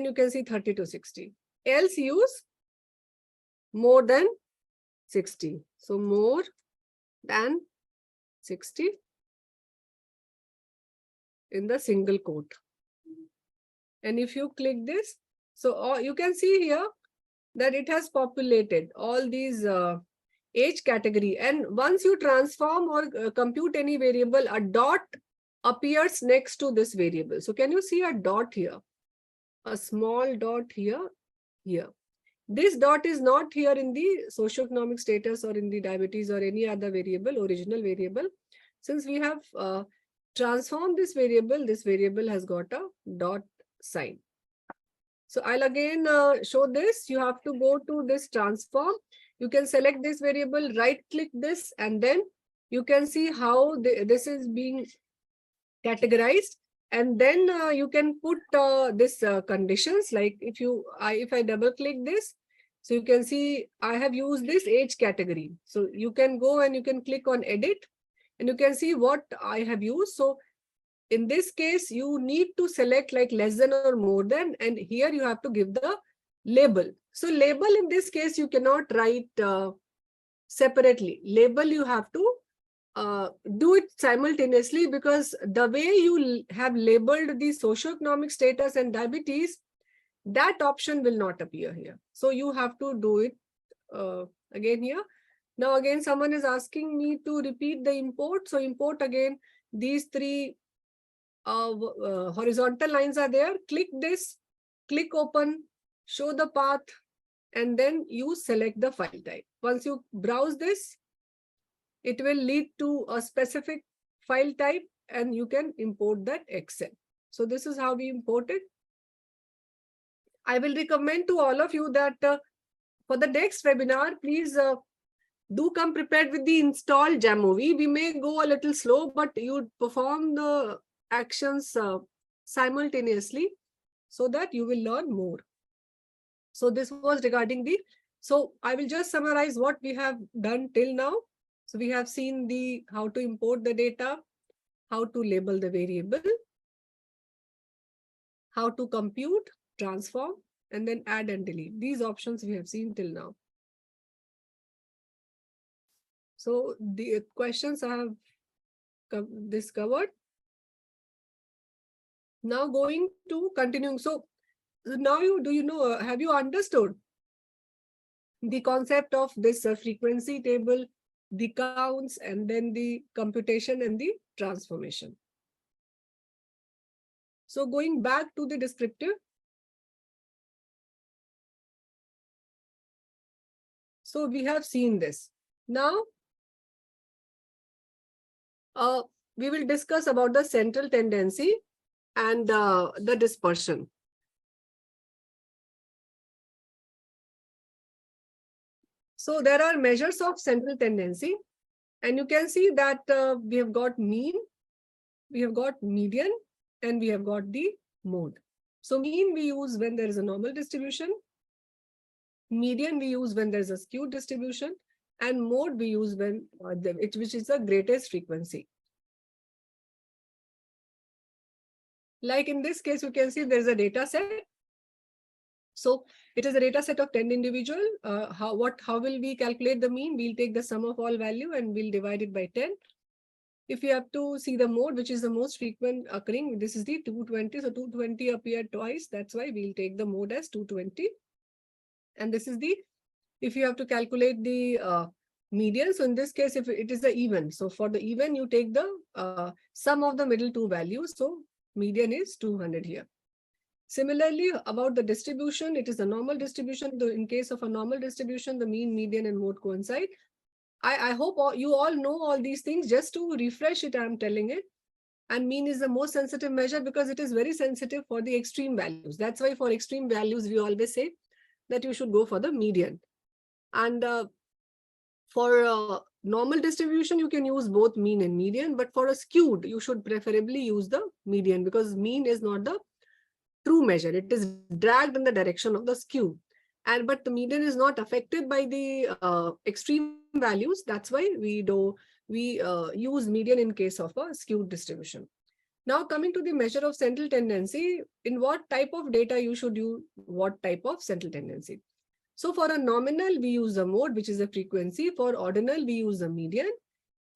you can see 30 to 60. Else use more than 60. So more than 60 in the single quote. And if you click this, so you can see here that it has populated all these age category. And once you transform or compute any variable, a dot appears next to this variable. So can you see a dot here? A small dot here. This dot is not here in the socioeconomic status or in the diabetes or any other variable, original variable. Since we have transformed this variable has got a dot sign. So I'll again show this. You have to go to this transform. You can select this variable, right click this, and then you can see how this is being categorized. And then you can put this conditions, like if I double click this, so you can see I have used this age category. So you can go and you can click on edit and you can see what I have used. So in this case, you need to select like less than or more than, and here you have to give the label. So label in this case, you cannot write separately. Label you have to do it simultaneously, because the way you have labeled the socioeconomic status and diabetes, that option will not appear here. So you have to do it again here. Now again, someone is asking me to repeat the import. So import again, these three horizontal lines are there. Click this, click open, show the path, and then you select the file type. Once you browse this, it will lead to a specific file type and you can import that Excel. So this is how we import it. I will recommend to all of you that for the next webinar, please do come prepared with the installed JAMOVI. We may go a little slow, but you perform the actions simultaneously so that you will learn more. So this was regarding so I will just summarize what we have done till now. So we have seen how to import the data, how to label the variable, how to compute, transform, and then add and delete. These options we have seen till now. So the questions I have discovered. Now going to continuing. So now have you understood the concept of this frequency table, the counts, and then the computation and the transformation? So going back to the descriptive. So we have seen this. Now, we will discuss about the central tendency and the dispersion. So there are measures of central tendency, and you can see that we have got mean, we have got median, and we have got the mode. So mean we use when there is a normal distribution. Median we use when there's a skewed distribution, and mode we use when which is the greatest frequency. Like in this case, you can see there's a data set. So it is a data set of 10 individual. How will we calculate the mean? We'll take the sum of all value and we'll divide it by 10. If you have to see the mode, which is the most frequent occurring, this is the 220. So 220 appeared twice. That's why we'll take the mode as 220. And this is the, if you have to calculate the median. So in this case, if it is the even. So for the even, you take the sum of the middle two values. So median is 200 here. Similarly, about the distribution, it is a normal distribution. In case of a normal distribution, the mean, median, and mode coincide. I hope you all know all these things. Just to refresh it, I'm telling it. And mean is the most sensitive measure because it is very sensitive for the extreme values. That's why for extreme values, we always say that you should go for the median. And for normal distribution, you can use both mean and median. But for a skewed, you should preferably use the median because mean is not the true measure. It is dragged in the direction of the skew. But the median is not affected by the extreme values. That's why we use median in case of a skewed distribution. Now coming to the measure of central tendency, in what type of data you should use what type of central tendency. So for a nominal, we use the mode, which is the frequency. For ordinal, we use the median.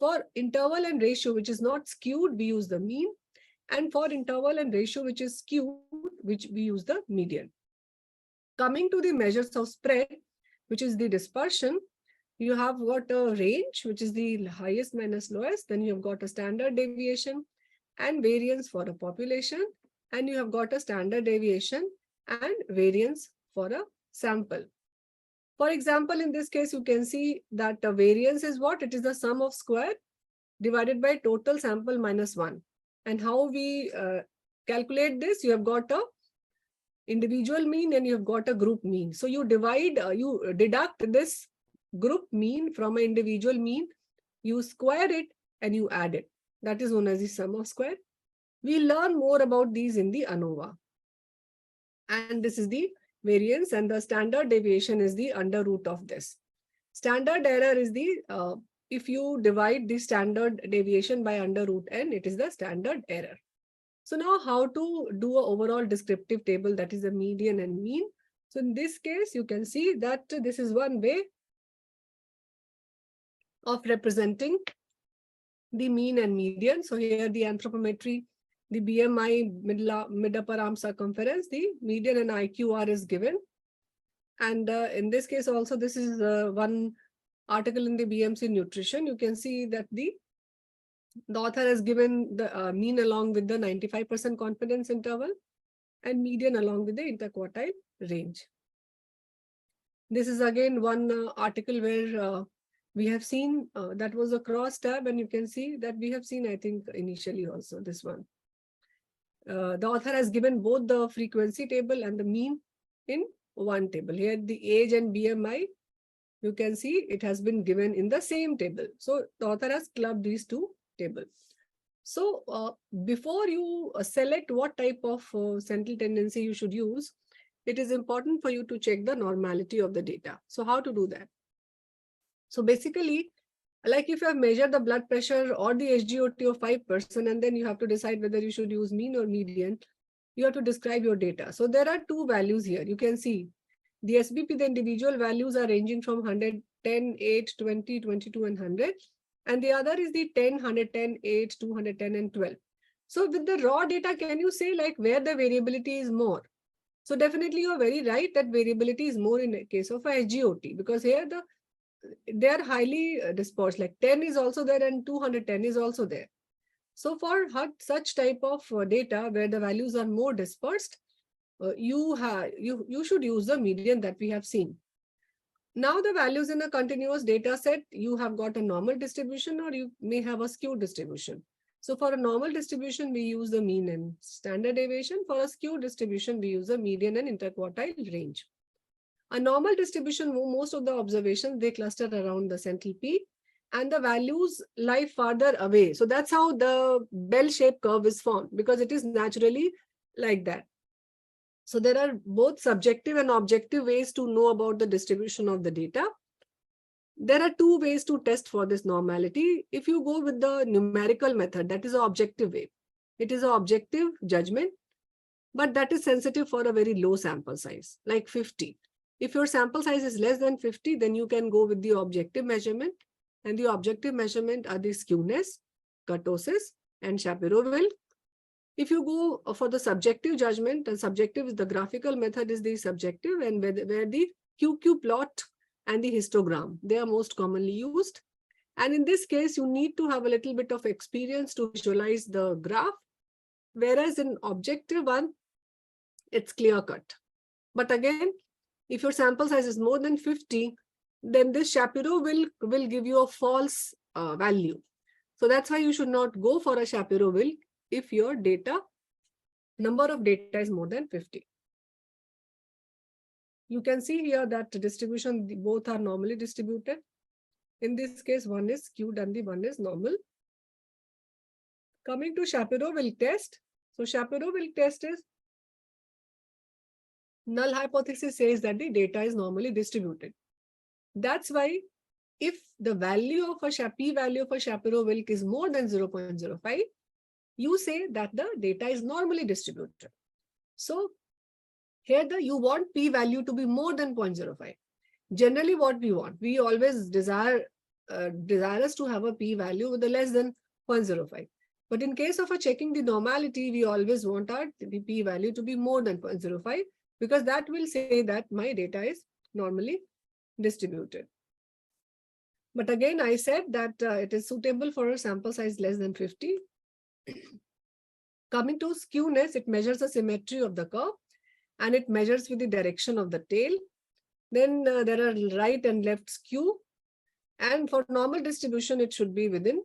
For interval and ratio, which is not skewed, we use the mean. And for interval and ratio, which is skewed, which we use the median. Coming to the measures of spread, which is the dispersion, you have got a range, which is the highest minus lowest. Then you have got a standard deviation and variance for a population. And you have got a standard deviation and variance for a sample. For example, in this case, you can see that the variance is what? It is the sum of square divided by total sample minus 1. And how we calculate this? You have got a individual mean and you have got a group mean. So you deduct this group mean from an individual mean, you square it and you add it. That is known as the sum of square. We learn more about these in the ANOVA. And this is the variance, and the standard deviation is the under root of this. Standard error is the, if you divide the standard deviation by under root n, it is the standard error. So now how to do an overall descriptive table, that is the median and mean. So in this case, you can see that this is one way of representing the mean and median. So here the anthropometry, the BMI, mid upper arm circumference, the median and IQR is given. And in this case also, this is one article in the BMC Nutrition. You can see that the author has given the mean along with the 95% confidence interval and median along with the interquartile range. This is again one article where we have seen that was a cross tab, and you can see that we have seen, I think, initially also this one. The author has given both the frequency table and the mean in one table. Here the age and BMI, you can see it has been given in the same table. So the author has clubbed these two tables. So before you select what type of central tendency you should use, it is important for you to check the normality of the data. So how to do that? So basically, like if you have measured the blood pressure or the SGOT of 5%, and then you have to decide whether you should use mean or median, you have to describe your data. So there are two values here. You can see the SBP, the individual values are ranging from 110, 8, 20, 22, and 100. And the other is the 10, 110, 8, 210, and 12. So with the raw data, can you say like where the variability is more? So definitely you're very right that variability is more in the case of a SGOT, because here they are highly dispersed, like 10 is also there and 210 is also there. So for such type of data where the values are more dispersed, you should use the median that we have seen. Now the values in a continuous data set, you have got a normal distribution or you may have a skewed distribution. So for a normal distribution, we use the mean and standard deviation. For a skewed distribution, we use the median and interquartile range. A normal distribution, most of the observations, they cluster around the central peak and the values lie farther away. So that's how the bell-shaped curve is formed, because it is naturally like that. So there are both subjective and objective ways to know about the distribution of the data. There are two ways to test for this normality. If you go with the numerical method, that is an objective way. It is an objective judgment, but that is sensitive for a very low sample size, like 50. If your sample size is less than 50, then you can go with the objective measurement. And the objective measurement are the skewness, kurtosis, and Shapiro-Wilk. If you go for the subjective judgment, and subjective is the graphical method is the subjective, and where the QQ plot and the histogram, they are most commonly used. And in this case, you need to have a little bit of experience to visualize the graph. Whereas in objective one, it's clear cut. But again, if your sample size is more than 50, then this Shapiro will give you a false value. So that's why you should not go for a Shapiro-Wilk if your data, number of data is more than 50. You can see here that distribution, both are normally distributed. In this case, one is skewed and the one is normal. Coming to Shapiro-Wilk test. So Shapiro-Wilk test is null hypothesis says that the data is normally distributed. That's why if the value of a p-value of a Shapiro-Wilk is more than 0.05, you say that the data is normally distributed. So here you want p-value to be more than 0.05. Generally what we always desire us to have a p-value with a less than 0.05. But in case of a checking the normality, we always want our p-value to be more than 0.05, because that will say that my data is normally distributed. But again, I said that it is suitable for a sample size less than 50. Coming to skewness, it measures the symmetry of the curve and it measures with the direction of the tail. Then there are right and left skew. And for normal distribution, it should be within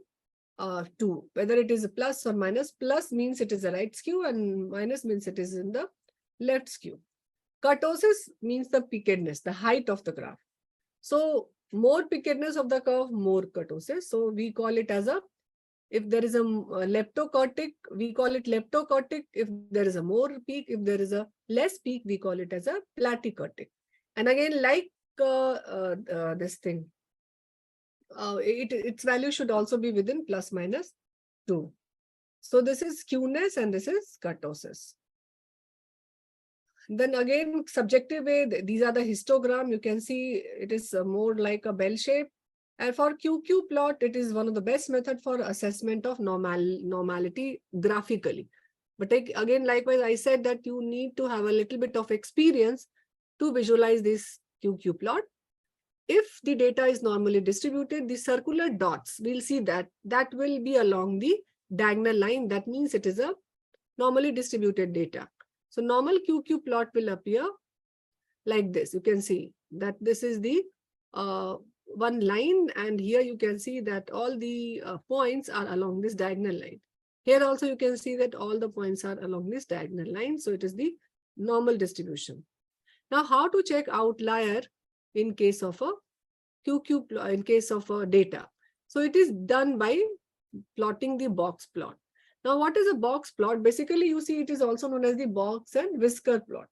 2, whether it is a plus or minus. Plus means it is a right skew and minus means it is in the left skew. Kurtosis means the pickedness, the height of the graph. So more pickedness of the curve, more kurtosis. So we call it as a, if there is a leptokurtic, we call it leptokurtic. If there is a more peak, if there is a less peak, we call it as a platykurtic. And again, like this thing, its value should also be within plus minus 2. So this is skewness and this is kurtosis. Then again, subjective way, these are the histogram. You can see it is more like a bell shape. And for QQ plot, it is one of the best method for assessment of normality graphically. But again, likewise, I said that you need to have a little bit of experience to visualize this QQ plot. If the data is normally distributed, the circular dots, we'll see that will be along the diagonal line. That means it is a normally distributed data. So normal QQ plot will appear like this. You can see that this is the one line, and here you can see that all the points are along this diagonal line. Here also you can see that all the points are along this diagonal line. So it is the normal distribution. Now, how to check outlier in case of a QQ, in case of a data? So it is done by plotting the box plot. Now, what is a box plot? Basically, you see it is also known as the box and whisker plot.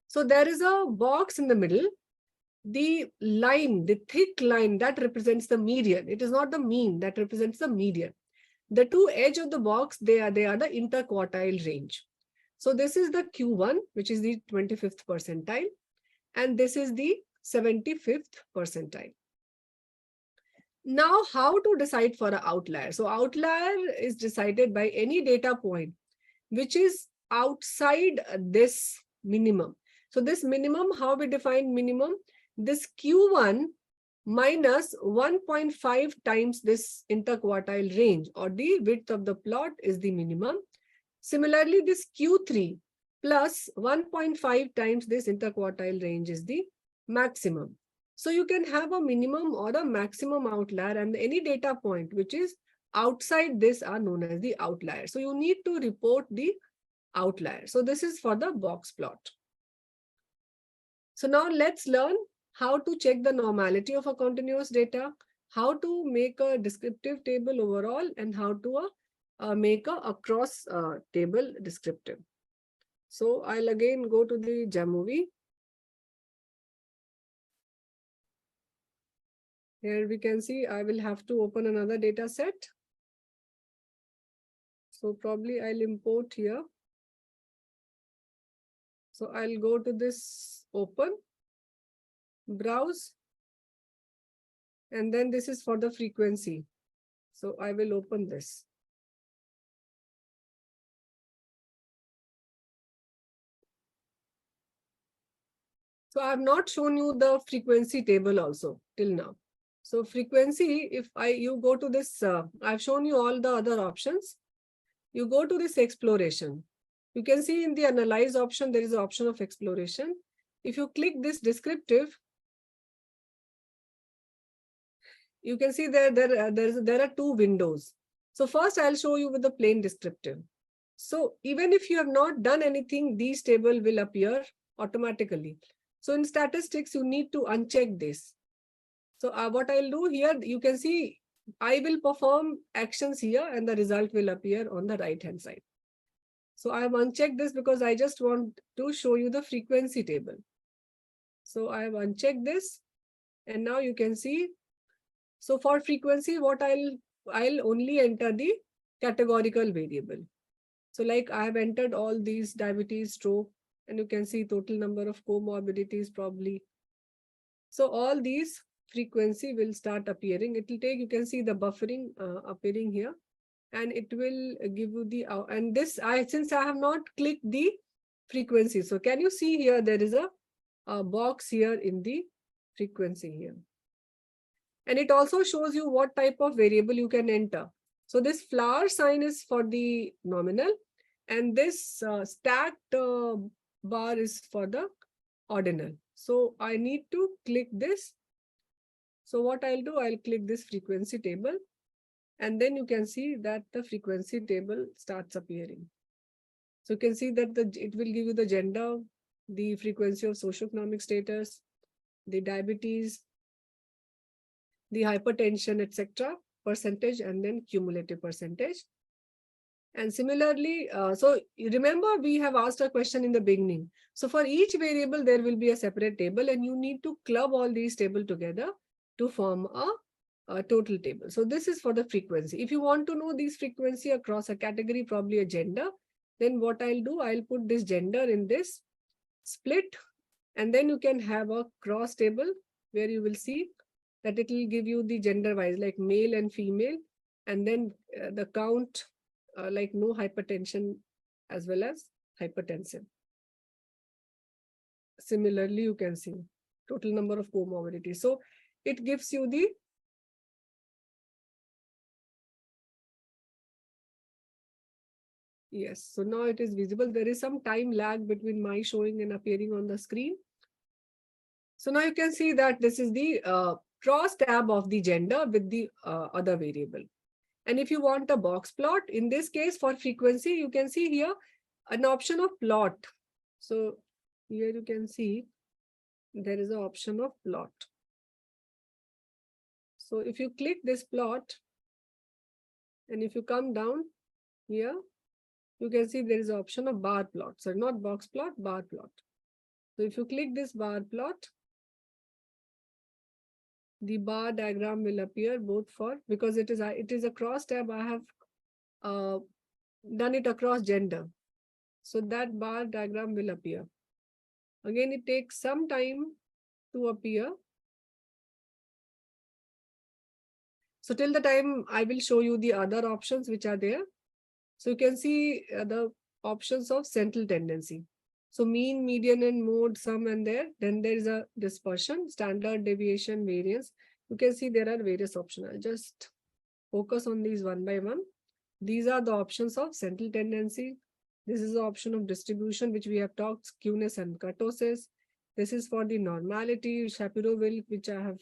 So there is a box in the middle. The line, the thick line, that represents the median. It is not the mean, that represents the median. The two edge of the box, they are the interquartile range. So this is the Q1, which is the 25th percentile, and this is the 75th percentile. Now, how to decide for an outlier? So outlier is decided by any data point which is outside this minimum. So this minimum, how we define minimum? This Q1 minus 1.5 times this interquartile range, or the width of the plot, is the minimum. Similarly, this Q3 plus 1.5 times this interquartile range is the maximum. So you can have a minimum or a maximum outlier, and any data point which is outside this are known as the outlier. So you need to report the outlier. So this is for the box plot. So now let's learn how to check the normality of a continuous data, how to make a descriptive table overall, and how to make a across table descriptive. So I'll again go to the JAMOVI. Here we can see I will have to open another data set. So probably I'll import here. So I'll go to this open, browse, and then this is for the frequency. So I will open this. So I have not shown you the frequency table also till now. So frequency, if you go to this, I've shown you all the other options. You go to this exploration. You can see in the analyze option, there is an option of exploration. If you click this descriptive, you can see there are two windows. So first I'll show you with the plain descriptive. So even if you have not done anything, these table will appear automatically. So in statistics, you need to uncheck this. So what I'll do here, you can see I will perform actions here and the result will appear on the right hand side. So I have unchecked this because I just want to show you the frequency table. So I have unchecked this and now you can see. So for frequency, what I'll only enter the categorical variable. So like I have entered all these diabetes, stroke, and you can see total number of comorbidities probably. So all these frequency will start appearing. It will take, you can see the buffering appearing here, and it will give you the, and this, since I have not clicked the frequency. So can you see here, there is a box here in the frequency here. And it also shows you what type of variable you can enter. So this flower sign is for the nominal, and this stacked bar is for the ordinal. So I need to click this. So what I'll do, I'll click this frequency table, and then you can see that the frequency table starts appearing. So you can see that it will give you the gender, the frequency of socioeconomic status, the diabetes, the hypertension, etc., percentage, and then cumulative percentage. And similarly, so remember we have asked a question in the beginning. So for each variable, there will be a separate table, and you need to club all these tables together to form a total table. So this is for the frequency. If you want to know these frequency across a category, probably a gender, then what I'll do, I'll put this gender in this split, and then you can have a cross table where you will see that it will give you the gender wise, like male and female, and then the count, like no hypertension as well as hypertensive. Similarly, you can see total number of comorbidities. So it gives you the yes. So now it is visible. There is some time lag between my showing and appearing on the screen. So now you can see that this is the cross tab of the gender with the other variable. And if you want a box plot, in this case for frequency, you can see here an option of plot. So here you can see there is an option of plot. So if you click this plot, and if you come down here, you can see there is an option of bar plot. So not box plot, bar plot. So if you click this bar plot, the bar diagram will appear both for, because it is a cross tab. I have done it across gender. So that bar diagram will appear. Again, it takes some time to appear. So till the time I will show you the other options which are there. So you can see the options of central tendency. So mean, median, and mode, sum, and there. Then there is a dispersion, standard deviation, variance. You can see there are various options. I'll just focus on these one by one. These are the options of central tendency. This is the option of distribution, which we have talked, skewness and kurtosis. This is for the normality, Shapiro-Wilk, which I have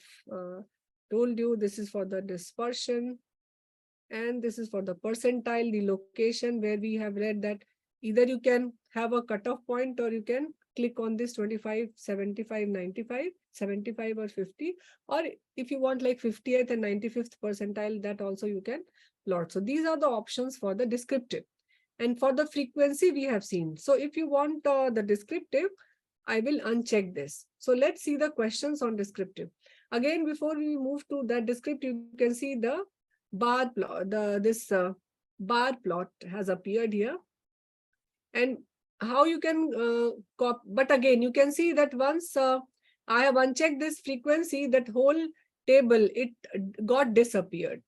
told you. This is for the dispersion. And this is for the percentile, the location, where we have read that either you can have a cutoff point or you can click on this 25, 75, 95, 75 or 50. Or if you want like 50th and 95th percentile, that also you can plot. So these are the options for the descriptive. And for the frequency, we have seen. So if you want the descriptive, I will uncheck this. So let's see the questions on descriptive. Again, before we move to that descriptive, you can see the bar plot. This bar plot has appeared here. And how you can but again, you can see that once I have unchecked this frequency, that whole table, it got disappeared.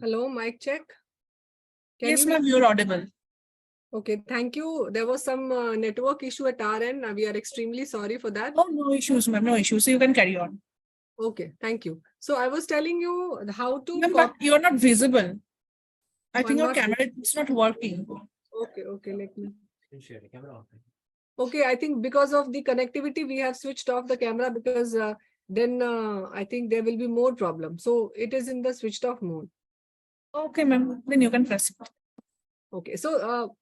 Hello, mic check. Can Yes, you ma'am, you're audible. Okay, thank you. There was some network issue at our end. We are extremely sorry for that. Oh, no issues, ma'am, no issues. So you can carry on. Okay, thank you. So I was telling you how to Ma'am, but you're not visible. I Oh, think I'm your not. camera is not working. Okay, let me. Okay, I think because of the connectivity, we have switched off the camera because then I think there will be more problems. So it is in the switched off mode. Okay, ma'am, then you can press it. Okay, so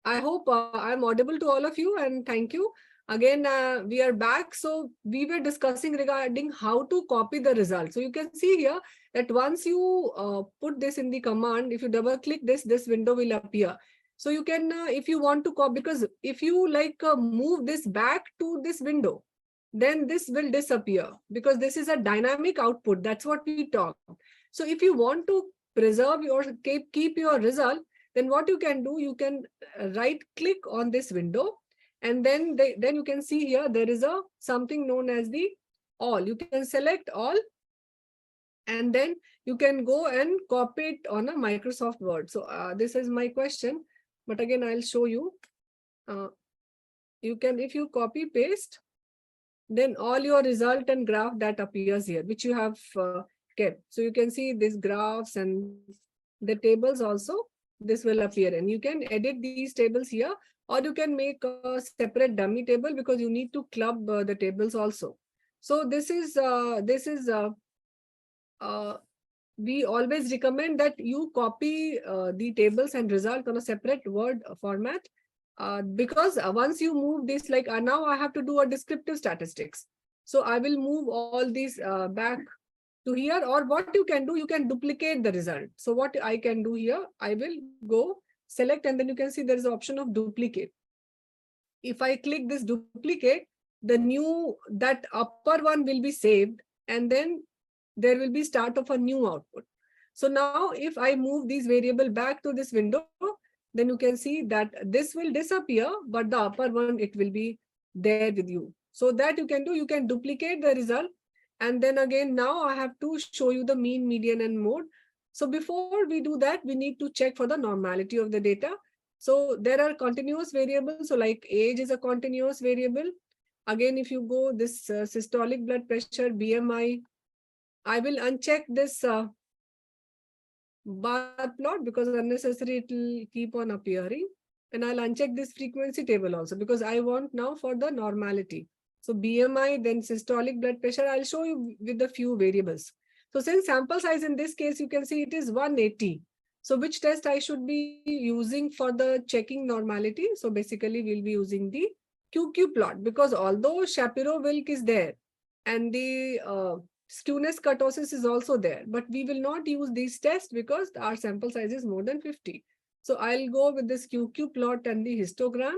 I hope I'm audible to all of you and thank you. Again, we are back. So we were discussing regarding how to copy the result. So you can see here that once you put this in the command, if you double click this, this window will appear. So you can, if you want to copy, because if you like move this back to this window, then this will disappear because this is a dynamic output. That's what we talk. So if you want to preserve your, keep your result, then what you can do, you can right click on this window, and then you can see here there is a something known as the all. You can select all, and then you can go and copy it on a Microsoft Word. So this is my question, but again I'll show you. You can, if you copy paste, then all your result and graph that appears here, which you have kept. So you can see these graphs and the tables also, this will appear, and you can edit these tables here, or you can make a separate dummy table because you need to club the tables also. So we always recommend that you copy the tables and result on a separate Word format, because once you move this, like now I have to do a descriptive statistics. So I will move all these back to here, or what you can do, you can duplicate the result. So what I can do here, I will go select, and then you can see there is an option of duplicate. If I click this duplicate, the new, that upper one will be saved, and then there will be start of a new output. So now if I move these variable back to this window, then you can see that this will disappear, but the upper one, it will be there with you. So that you can do, you can duplicate the result. And then again, now I have to show you the mean, median, and mode. So before we do that, we need to check for the normality of the data. So there are continuous variables. So like age is a continuous variable. Again, if you go this systolic blood pressure, BMI, I will uncheck this bar plot because unnecessary it will keep on appearing. And I'll uncheck this frequency table also because I want now for the normality. So BMI, then systolic blood pressure, I'll show you with a few variables. So since sample size in this case, you can see it is 180. So which test I should be using for the checking normality? So basically we'll be using the QQ plot, because although Shapiro-Wilk is there and the skewness kurtosis is also there, but we will not use these tests because our sample size is more than 50. So I'll go with this QQ plot and the histogram,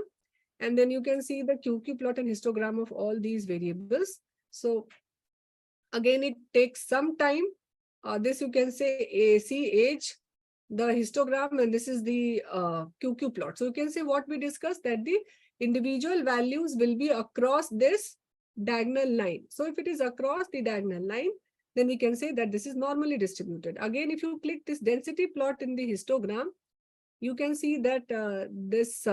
and then you can see the QQ plot and histogram of all these variables. So again, it takes some time. This you can say AC age, the histogram, and this is the QQ plot. So you can say what we discussed, that the individual values will be across this diagonal line. So if it is across the diagonal line, then we can say that this is normally distributed. Again, if you click this density plot in the histogram, you can see that this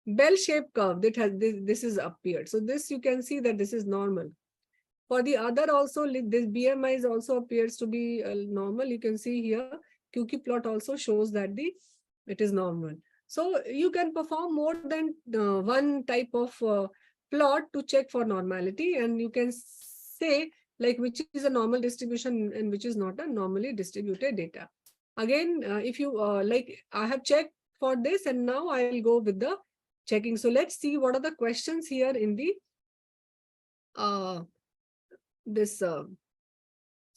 bell-shaped curve that has this is appeared. So this you can see that this is normal. For the other also, this BMI is also appears to be normal. You can see here, QQ plot also shows that it is normal. So you can perform more than one type of plot to check for normality, and you can say like which is a normal distribution and which is not a normally distributed data. Again, if you like, I have checked for this, and now I will go with the checking. So let's see what are the questions here in the this. So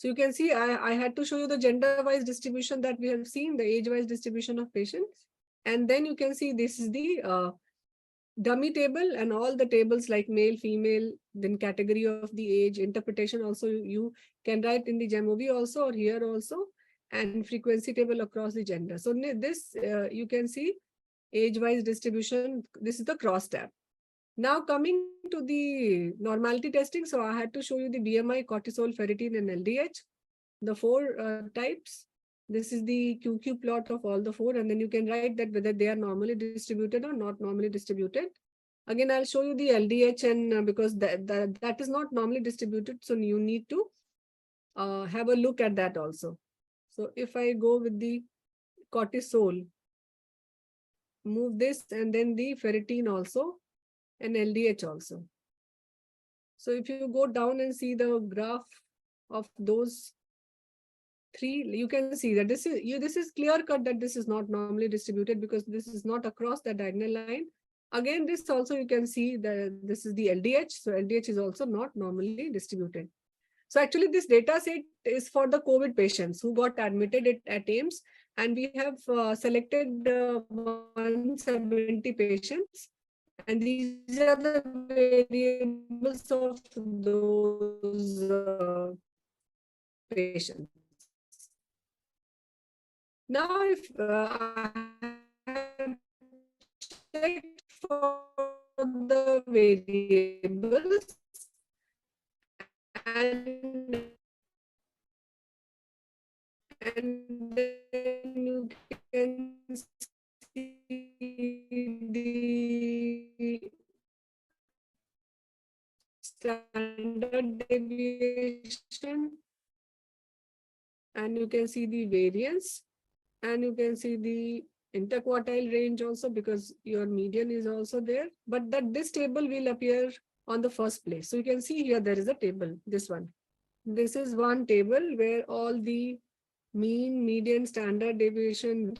you can see I had to show you the gender-wise distribution that we have seen, the age-wise distribution of patients. And then you can see this is the dummy table, and all the tables like male, female, then category of the age, interpretation also you can write in the JAMOVI also, or here also, and frequency table across the gender. So this you can see age-wise distribution. This is the cross tab. Now coming to the normality testing, so I had to show you the BMI, cortisol, ferritin, and LDH. the four types. This is the QQ plot of all the four, and then you can write that whether they are normally distributed or not normally distributed. Again, I'll show you the LDH, and because that is not normally distributed, so you need to have a look at that also. So if I go with the cortisol, move this, and then the ferritin also, and LDH also. So if you go down and see the graph of those three, you can see that this is clear cut that this is not normally distributed because this is not across the diagonal line. Again, this also you can see that this is the LDH. So LDH is also not normally distributed. So actually this data set is for the COVID patients who got admitted at AIIMS, and we have selected 170 patients, and these are the variables of those patients. Now, if I check for the variables, and then you can see the standard deviation, and you can see the variance, and you can see the interquartile range also because your median is also there, but that this table will appear on the first place. So you can see here there is a table, this one. This is one table where all the mean, median, standard deviation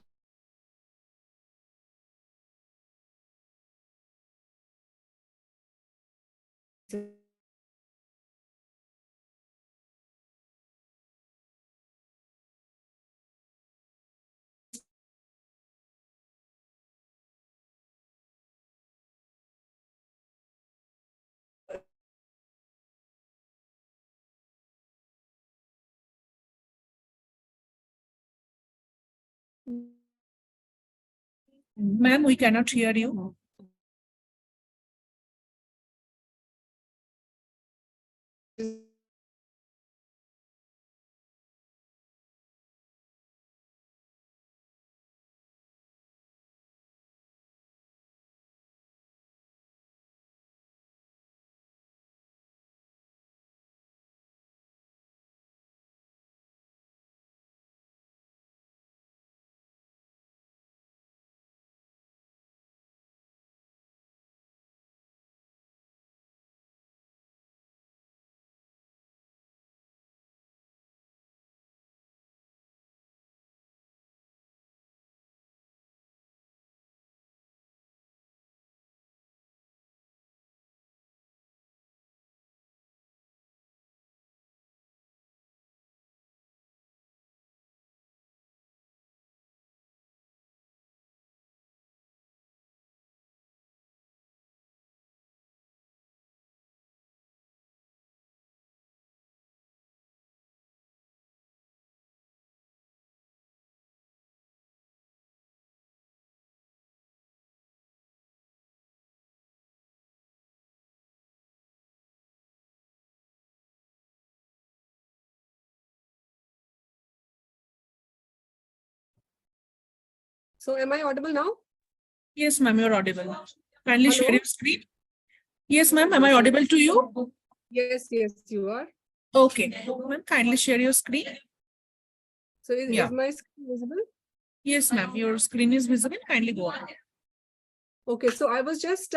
Ma'am, we cannot hear you. So am I audible now? Yes, ma'am, you're audible. Kindly Hello? share your screen. Yes, ma'am, am I audible to you? Yes, you are. Okay, ma'am, kindly share your screen. So Yeah. is my screen visible? Yes, ma'am, your screen is visible. Kindly go on. Okay, so I was just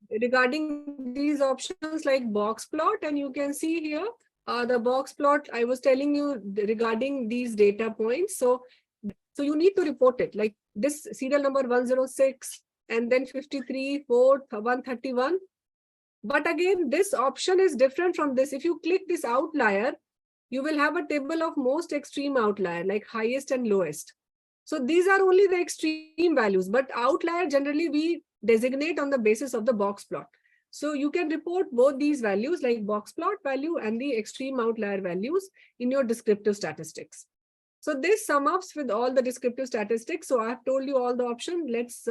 regarding these options like box plot, and you can see here the box plot I was telling you regarding these data points. So you need to report it like this serial number 106 and then 53, 4, 131. But again, this option is different from this. If you click this outlier, you will have a table of most extreme outlier, like highest and lowest. So these are only the extreme values, but outlier generally we designate on the basis of the box plot. So you can report both these values like box plot value and the extreme outlier values in your descriptive statistics. So this sum ups with all the descriptive statistics. So I have told you all the options. Let's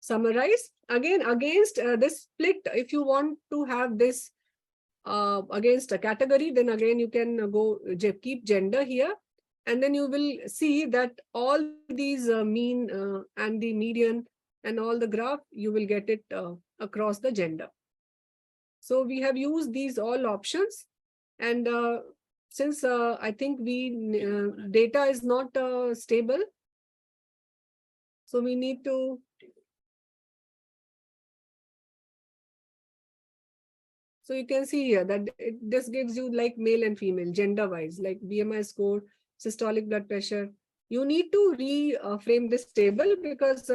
summarize. Again, against this split, if you want to have this against a category, then again you can go keep gender here. And then you will see that all these mean and the median and all the graph, you will get it across the gender. So we have used these all options. And since I think data is not stable, so we need to so you can see here that this gives you like male and female gender wise, like BMI score, systolic blood pressure. You need to reframe this table because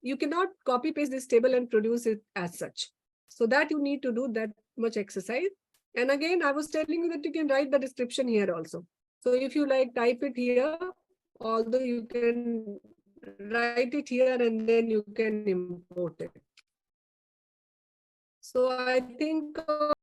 you cannot copy paste this table and produce it as such. So that you need to do that much exercise. And again, I was telling you that you can write the description here also. So if you like type it here, although you can write it here and then you can import it. So I think